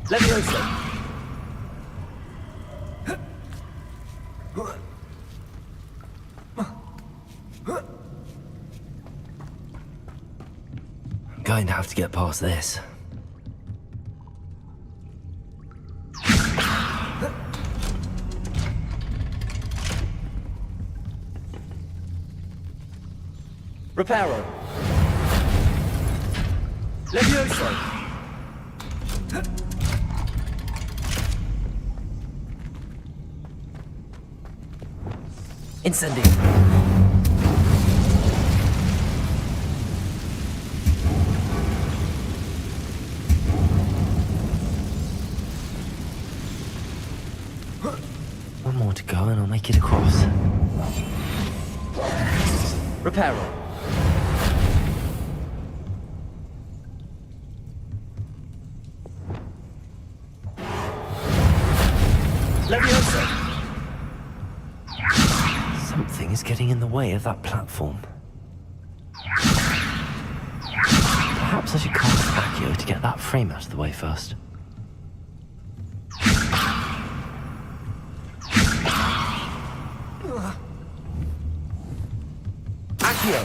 Levioso. I'm going to have to get past this. Reparo. Levioso. Incendio. One more to go and I'll make it across. Reparo. Levioso. Something is getting in the way of that platform. Perhaps I should cast Accio to get that frame out of the way first. Accio.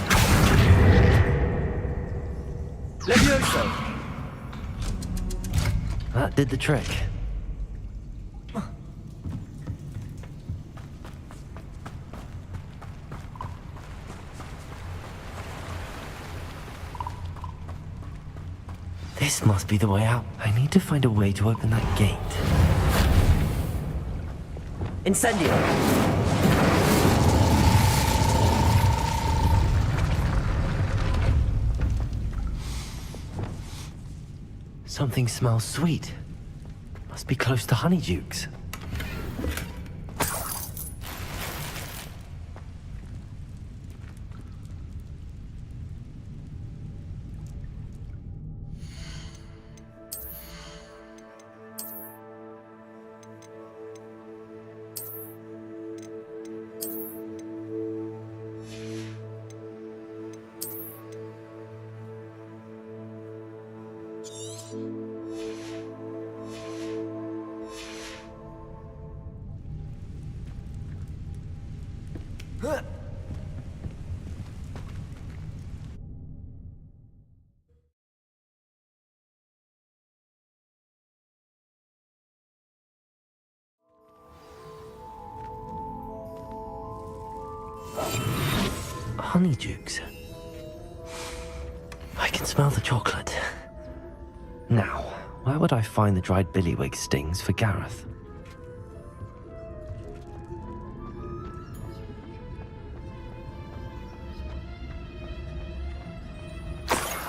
Levioso. That did the trick. This must be the way out. I need to find a way to open that gate. Incendio. Something smells sweet. Must be close to Honeydukes. Honeydukes. I can smell the chocolate. Now, where would I find the dried billywig stings for Gareth?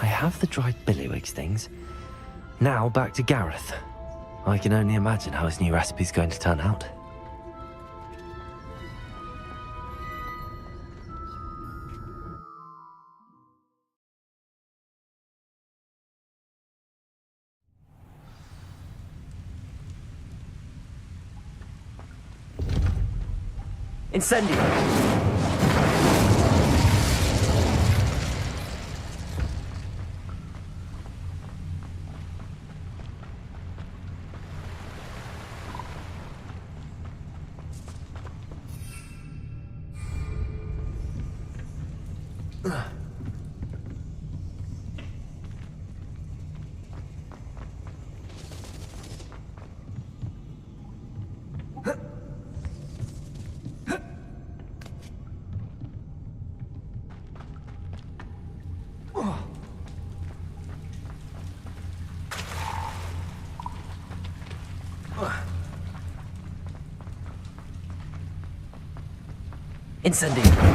I have the dried billywig stings. Now back to Gareth. I can only imagine how his new recipe's going to turn out. Incendio. Incendio.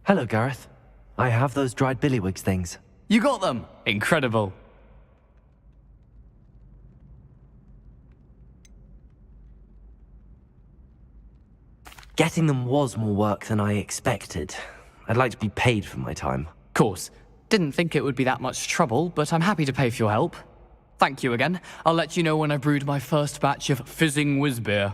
Hello, Gareth. I have those dried billywig things. You got them! Incredible. Getting them was more work than I expected. I'd like to be paid for my time. Course. Didn't think it would be that much trouble, but I'm happy to pay for your help. Thank you again. I'll let you know when I've brewed my first batch of fizzing whizbeer.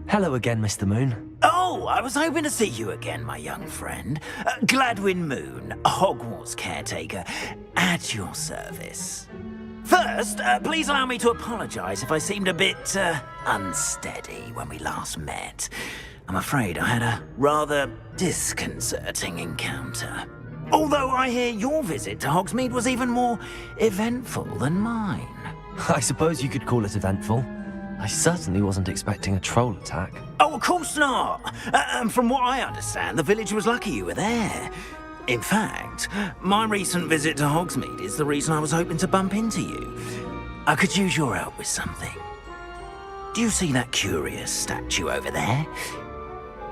Hello again, Mr. Moon. Oh, I was hoping to see you again, my young friend. Gladwin Moon, Hogwarts caretaker, at your service. First, please allow me to apologize if I seemed a bit, unsteady when we last met. I'm afraid I had a rather disconcerting encounter. Although I hear your visit to Hogsmeade was even more eventful than mine. I suppose you could call it eventful. I certainly wasn't expecting a troll attack. Oh, of course not. From what I understand, the village was lucky you were there. In fact, my recent visit to Hogsmeade is the reason I was hoping to bump into you. I could use your help with something. Do you see that curious statue over there?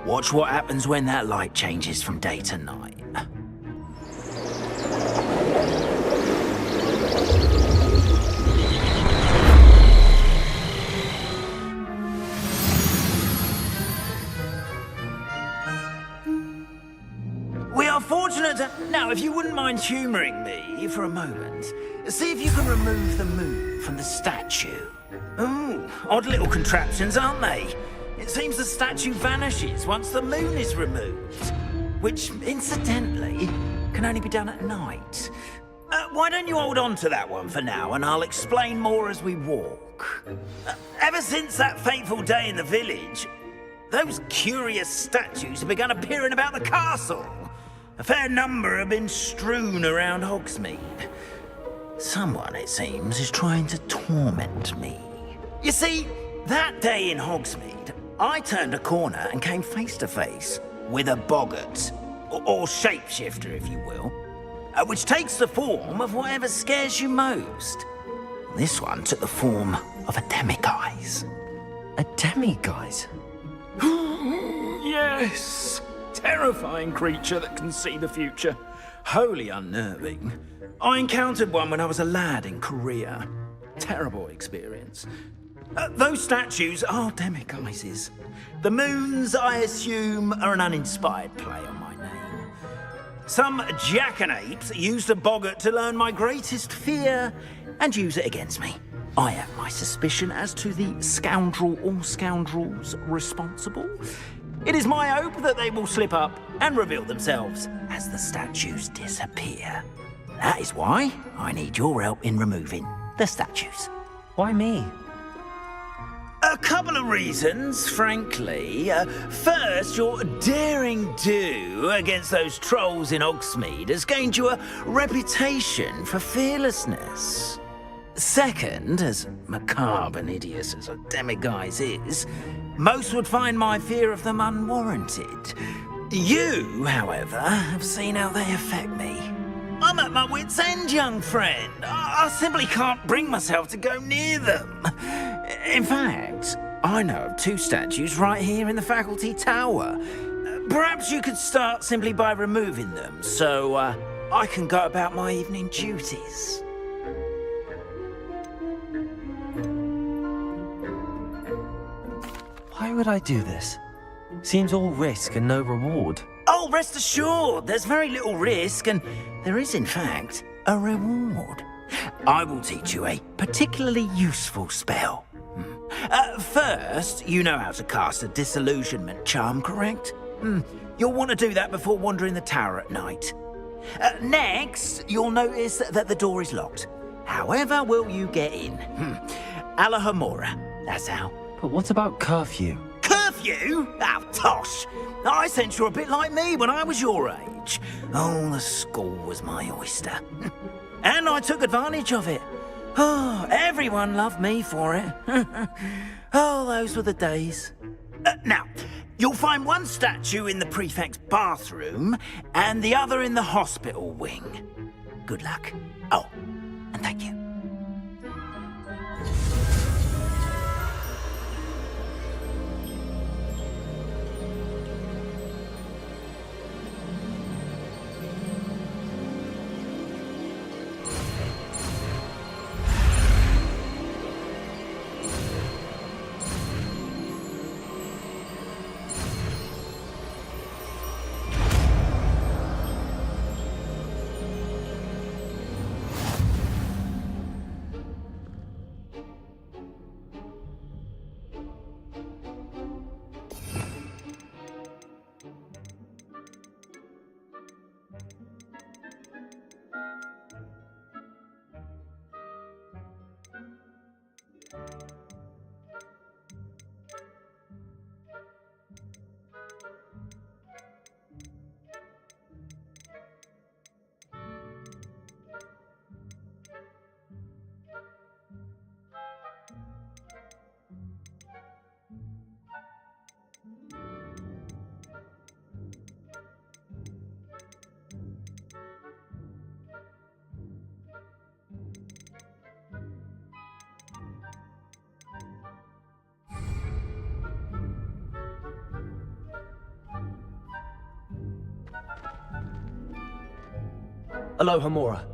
Watch what happens when that light changes from day to night. We are fortunate to... Now, if you wouldn't mind humouring me for a moment, see if you can remove the moon from the statue. Ooh, odd little contraptions, aren't they? It seems the statue vanishes once the moon is removed, which, incidentally, can only be done at night. Why don't you hold on to that one for now, and I'll explain more as we walk. Ever since that fateful day in the village, those curious statues have begun appearing about the castle. A fair number have been strewn around Hogsmeade. Someone, it seems, is trying to torment me. You see, that day in Hogsmeade, I turned a corner and came face to face with a boggart, or shapeshifter, if you will, which takes the form of whatever scares you most. This one took the form of a demiguise. A demiguise? Yes! Terrifying creature that can see the future. Wholly unnerving. I encountered one when I was a lad in Korea. Terrible experience. Those statues are demiguises. The moons, I assume, are an uninspired play on my name. Some jackanapes used a boggart to learn my greatest fear and use it against me. I have my suspicion as to the scoundrel or scoundrels responsible. It is my hope that they will slip up and reveal themselves as the statues disappear. That is why I need your help in removing the statues. Why me? A couple of reasons, frankly. First, your daring do against those trolls in Hogsmeade has gained you a reputation for fearlessness. Second, as macabre and hideous as a demiguise is, most would find my fear of them unwarranted. You, however, have seen how they affect me. I'm at my wit's end, young friend. I simply can't bring myself to go near them. In fact, I know of 2 statues right here in the faculty tower. Perhaps you could start simply by removing them, so I can go about my evening duties. Why would I do this? Seems all risk and no reward. Oh, rest assured, there's very little risk, and there is, in fact, a reward. I will teach you a particularly useful spell. First, you know how to cast a disillusionment charm, correct? You'll want to do that before wandering the tower at night. Next, you'll notice that the door is locked. However will you get in? Alahomora, that's how. But what about curfew? Curfew? Oh, tosh. I sense you're a bit like me when I was your age. Oh, the school was my oyster. And I took advantage of it. Oh, everyone loved me for it. Oh, those were the days. Now, you'll find one statue in the prefect's bathroom and the other in the hospital wing. Good luck. Oh, and thank you. Alohomora.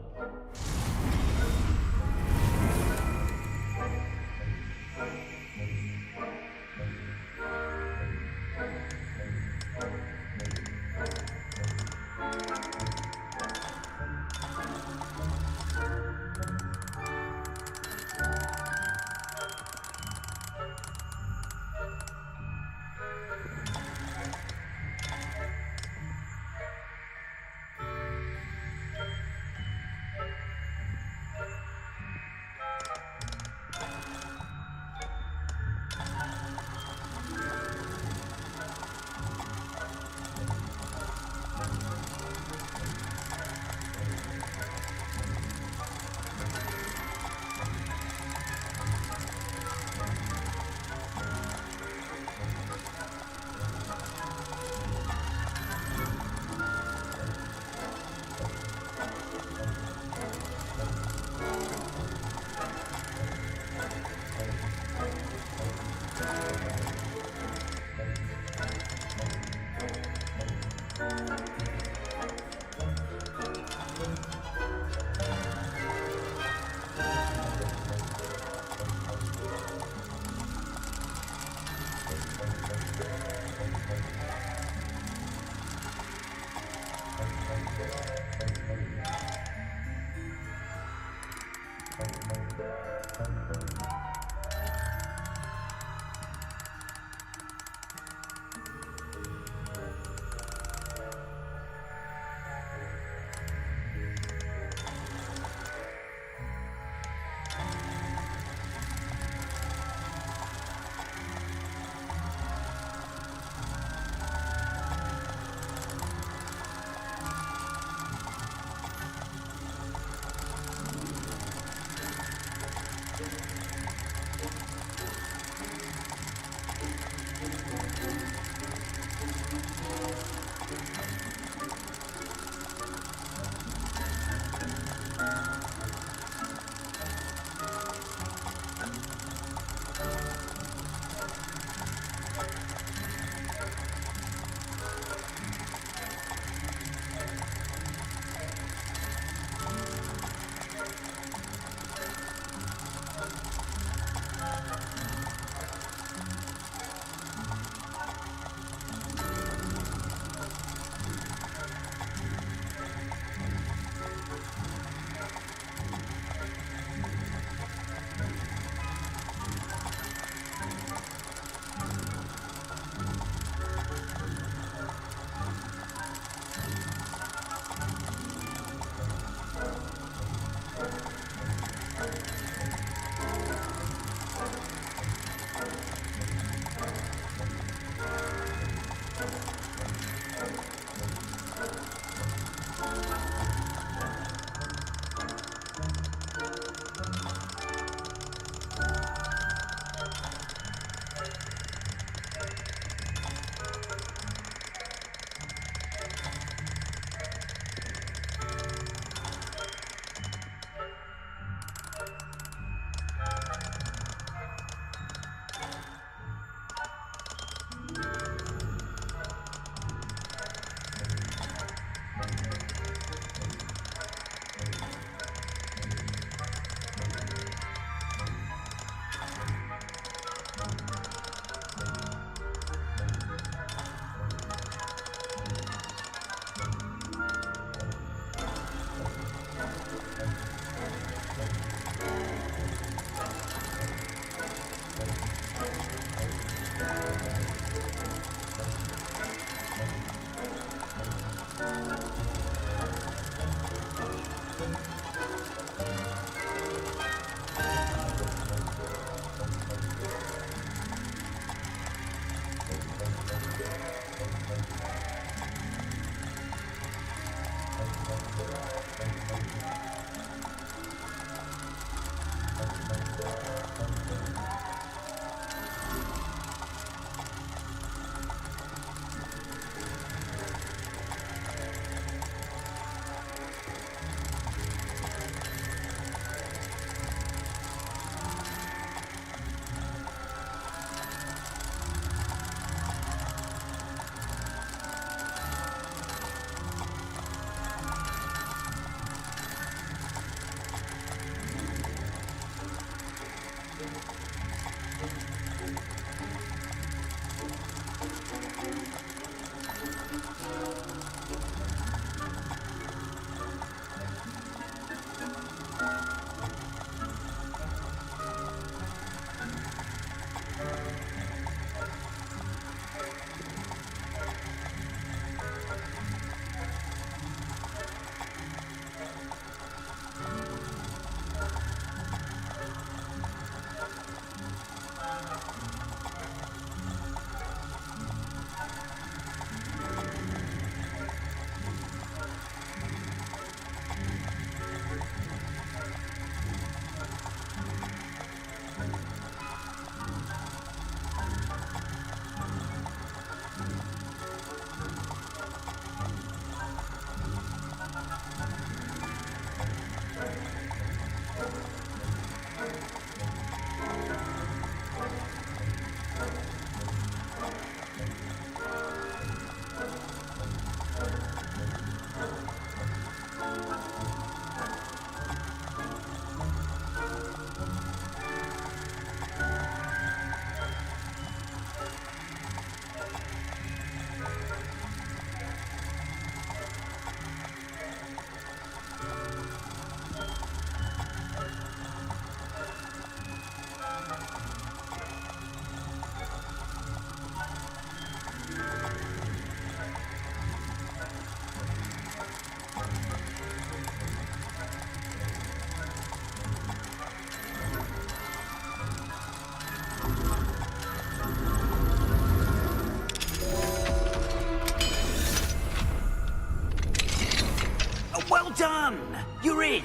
done! You're in!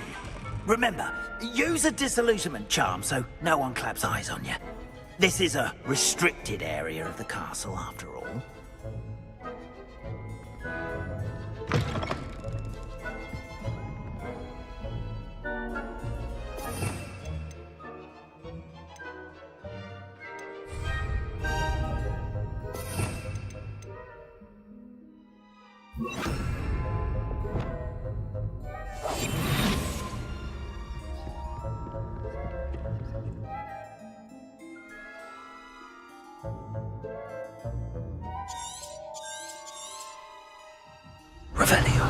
Remember, use a disillusionment charm so no one claps eyes on you. This is a restricted area of the castle, after all. Revelio.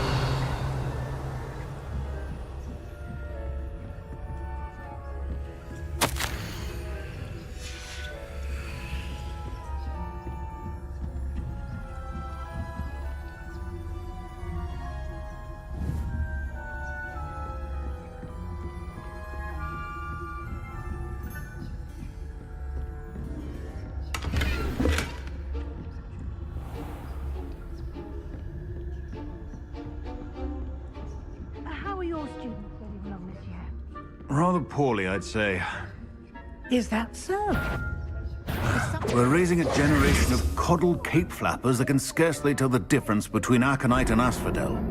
How are your students getting along this year? Rather poorly, I'd say. Is that so? We're raising a generation of coddled cape flappers that can scarcely tell the difference between aconite and asphodel.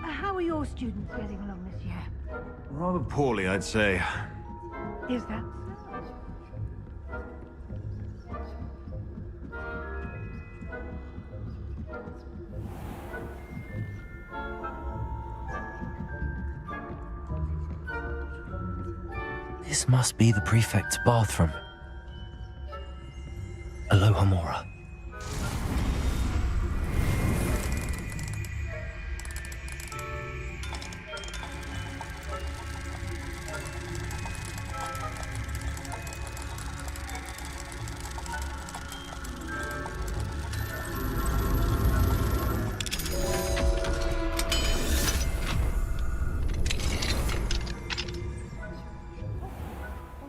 How are your students getting along this year? Rather poorly, I'd say. Is that This must be the prefect's bathroom. Aloha Mora.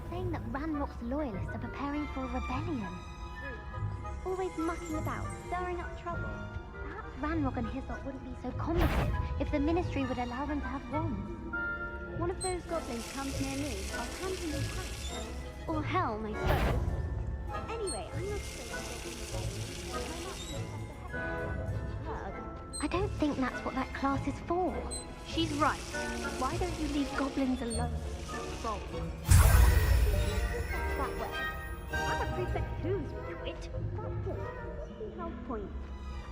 Saying that Ranrock's loyalists are preparing for a rebellion. Always mucking about, stirring up trouble. Perhaps Ranrock and his lot wouldn't be so combative if the Ministry would allow them to have wands. One of those goblins comes near me, I'll hand him his hat. Or helm, I suppose. Anyway, I'm not I don't think that's what that class is for. She's right. Why don't you leave goblins alone? Roll. That way. I'm a prefect too, you twit. That's good. Health point.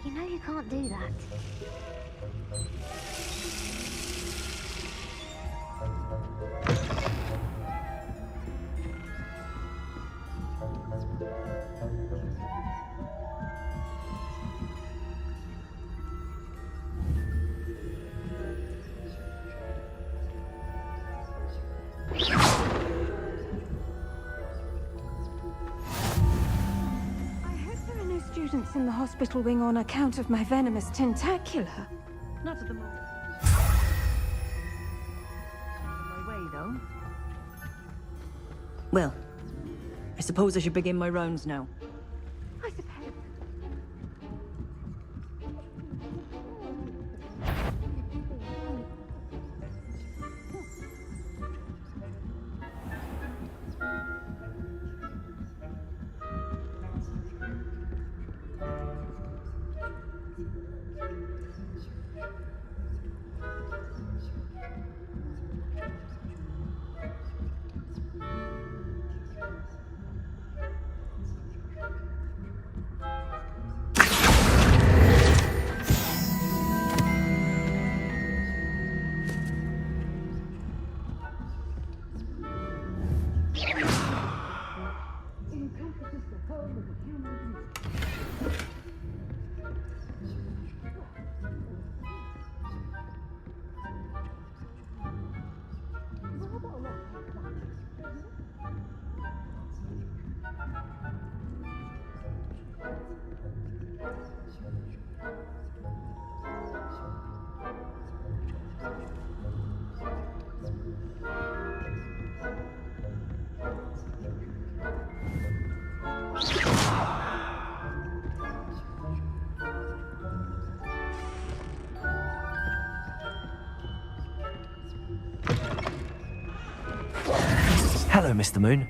You know you can't do that. students in the hospital wing on account of my venomous tentacula. Not at the moment. On my way, though. Well, I suppose I should begin my rounds now. I suppose. Mr. Moon.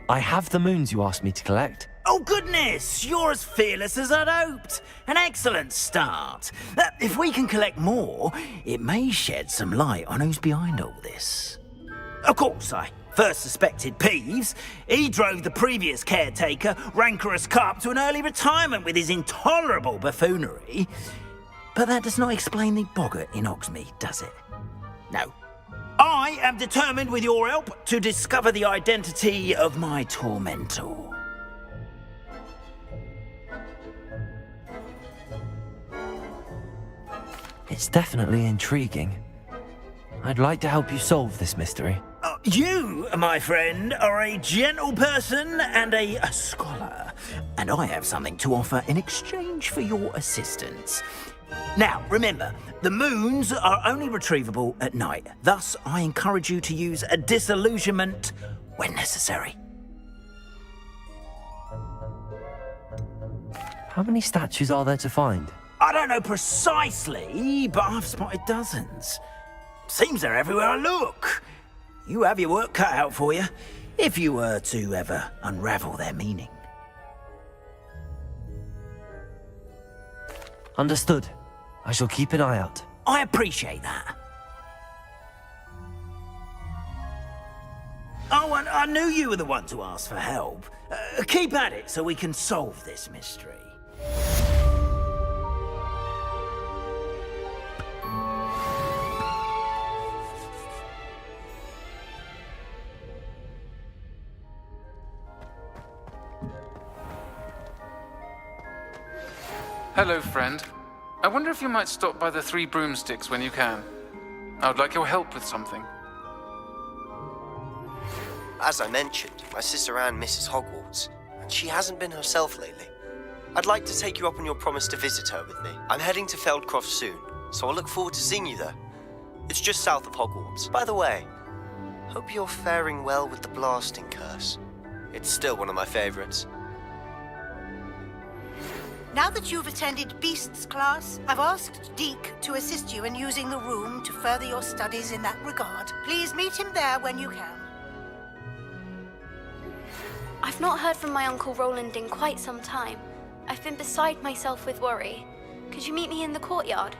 I have the moons you asked me to collect. Oh, goodness! You're as fearless as I'd hoped. An excellent start. If we can collect more, it may shed some light on who's behind all this. Of course, I first suspected Peeves. He drove the previous caretaker, Rancorous Carp, to an early retirement with his intolerable buffoonery. But that does not explain the boggart in Hogsmeade, does it? No. I am determined, with your help, to discover the identity of my tormentor. It's definitely intriguing. I'd like to help you solve this mystery. You, my friend, are a gentle person and a scholar, and I have something to offer in exchange for your assistance. Now, remember, the moons are only retrievable at night. Thus, I encourage you to use a disillusionment when necessary. How many statues are there to find? I don't know precisely, but I've spotted dozens. Seems they're everywhere I look. You have your work cut out for you, if you were to ever unravel their meaning. Understood. I shall keep an eye out. I appreciate that. Oh, and I knew you were the one to ask for help. Keep at it so we can solve this mystery. Hello, friend. I wonder if you might stop by the Three Broomsticks when you can. I would like your help with something. As I mentioned, my sister Anne misses Hogwarts, and she hasn't been herself lately. I'd like to take you up on your promise to visit her with me. I'm heading to Feldcroft soon, so I'll look forward to seeing you there. It's just south of Hogwarts. By the way, hope you're faring well with the blasting curse. It's still one of my favorites. Now that you've attended Beasts class, I've asked Deke to assist you in using the room to further your studies in that regard. Please meet him there when you can. I've not heard from my Uncle Roland in quite some time. I've been beside myself with worry. Could you meet me in the courtyard?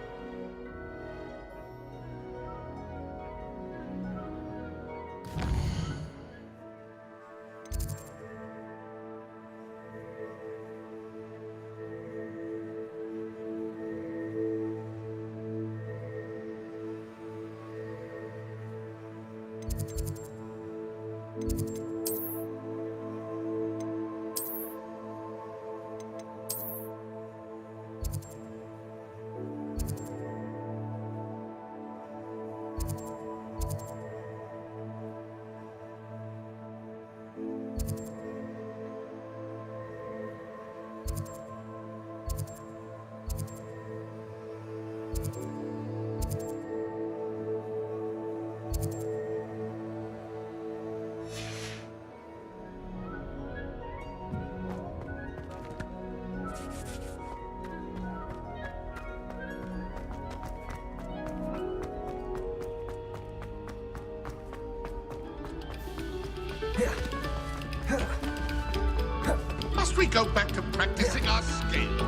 Must we go back to practicing our skills?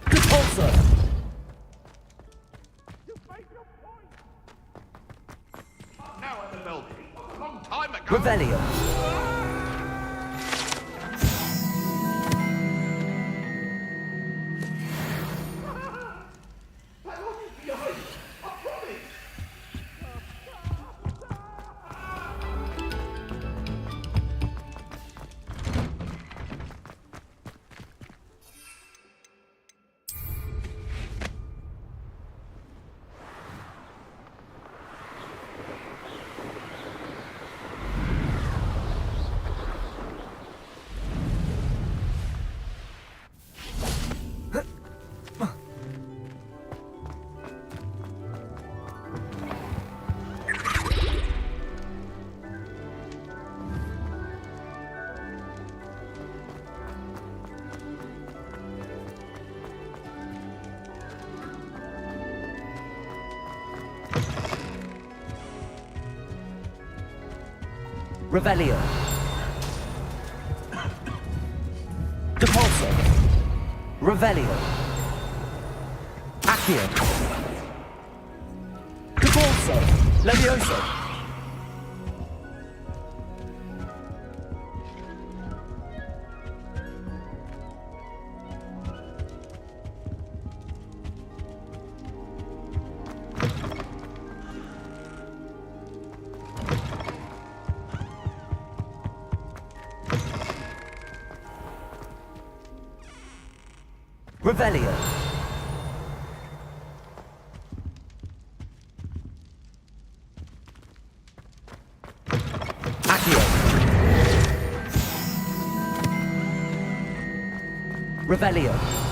Repulsor! Now I'm a Belgian. A long time ago. Revelio! Revelio. Depulso. Revelio. Accio. Depulso. Levioso. Revelio. Accio. Revelio.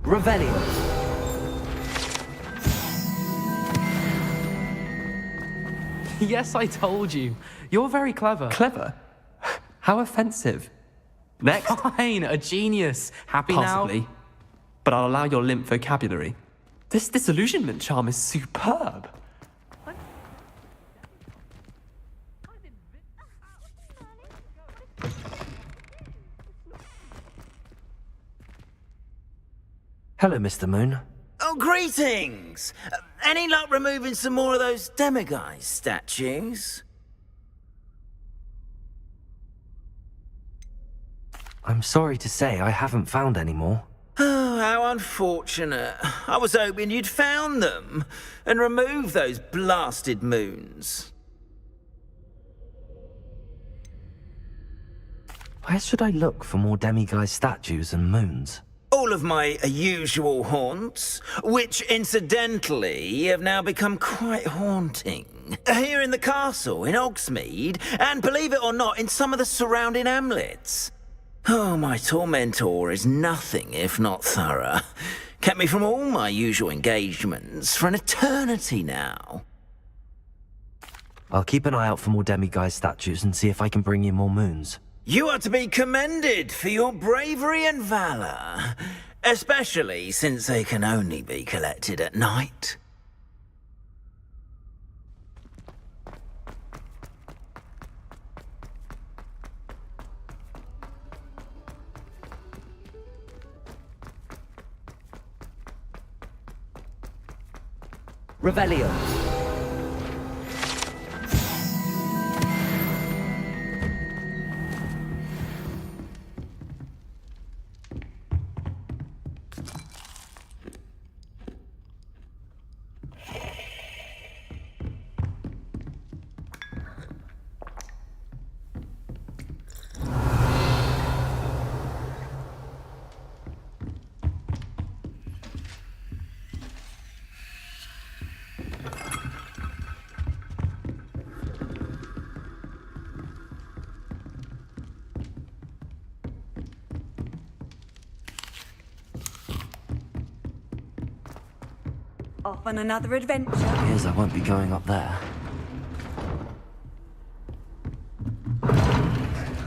Revelio. Yes, I told you. You're very clever. Clever? How offensive. Next. Fine, a genius. Happy Possibly. now? But I'll allow your limp vocabulary. This disillusionment charm is superb. Hello, Mr. Moon. Oh, greetings! Any luck removing some more of those demiguise statues? I'm sorry to say I haven't found any more. Oh, how unfortunate. I was hoping you'd found them and removed those blasted moons. Where should I look for more demiguise statues and moons? All of my usual haunts, which incidentally have now become quite haunting. Here in the castle, in Hogsmeade, and believe it or not, in some of the surrounding hamlets. Oh, my tormentor is nothing if not thorough. Kept me from all my usual engagements for an eternity now. I'll keep an eye out for more demiguise statues and see if I can bring you more moons. You are to be commended for your bravery and valor, especially since they can only be collected at night. Revelio. Off on another adventure. Appears I won't be going up there.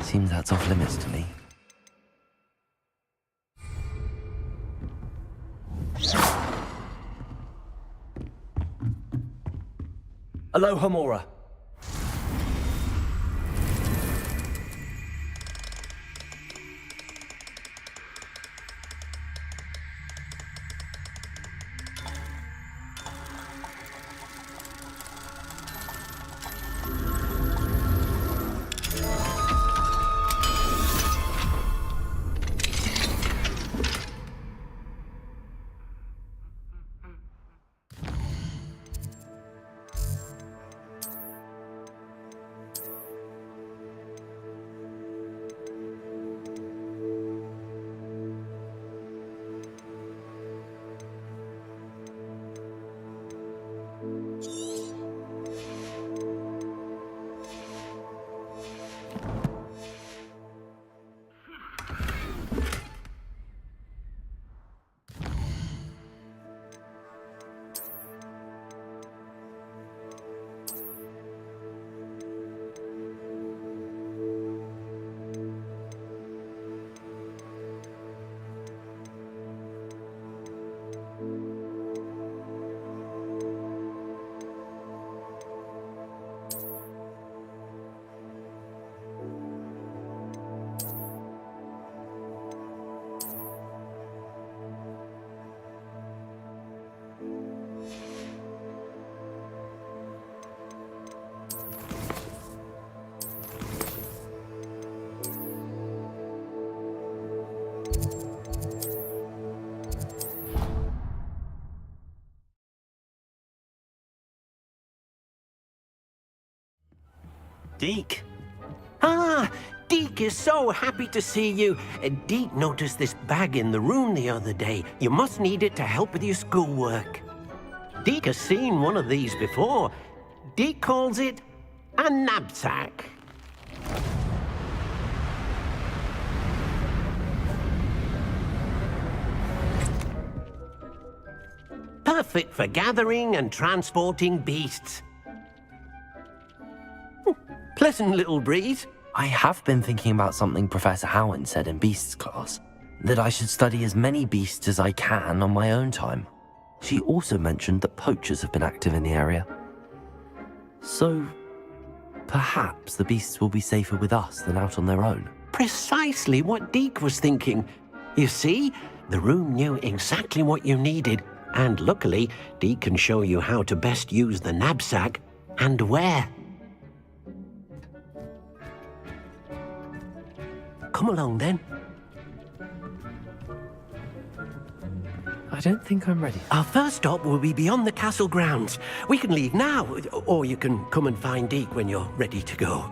Seems that's off limits to me. Aloha Mora. Deke. Ah, Deke is so happy to see you. Deke noticed this bag in the room the other day. You must need it to help with your schoolwork. Deke has seen one of these before. Deke calls it a knapsack. Perfect for gathering and transporting beasts. Pleasant little breeze. I have been thinking about something Professor Howard said in Beasts class, that I should study as many beasts as I can on my own time. She also mentioned that poachers have been active in the area. So, perhaps the beasts will be safer with us than out on their own. Precisely what Deke was thinking. You see, the room knew exactly what you needed, and luckily, Deke can show you how to best use the knapsack and where. Come along then. I don't think I'm ready. Our first stop will be beyond the castle grounds. We can leave now, or you can come and find Deke when you're ready to go.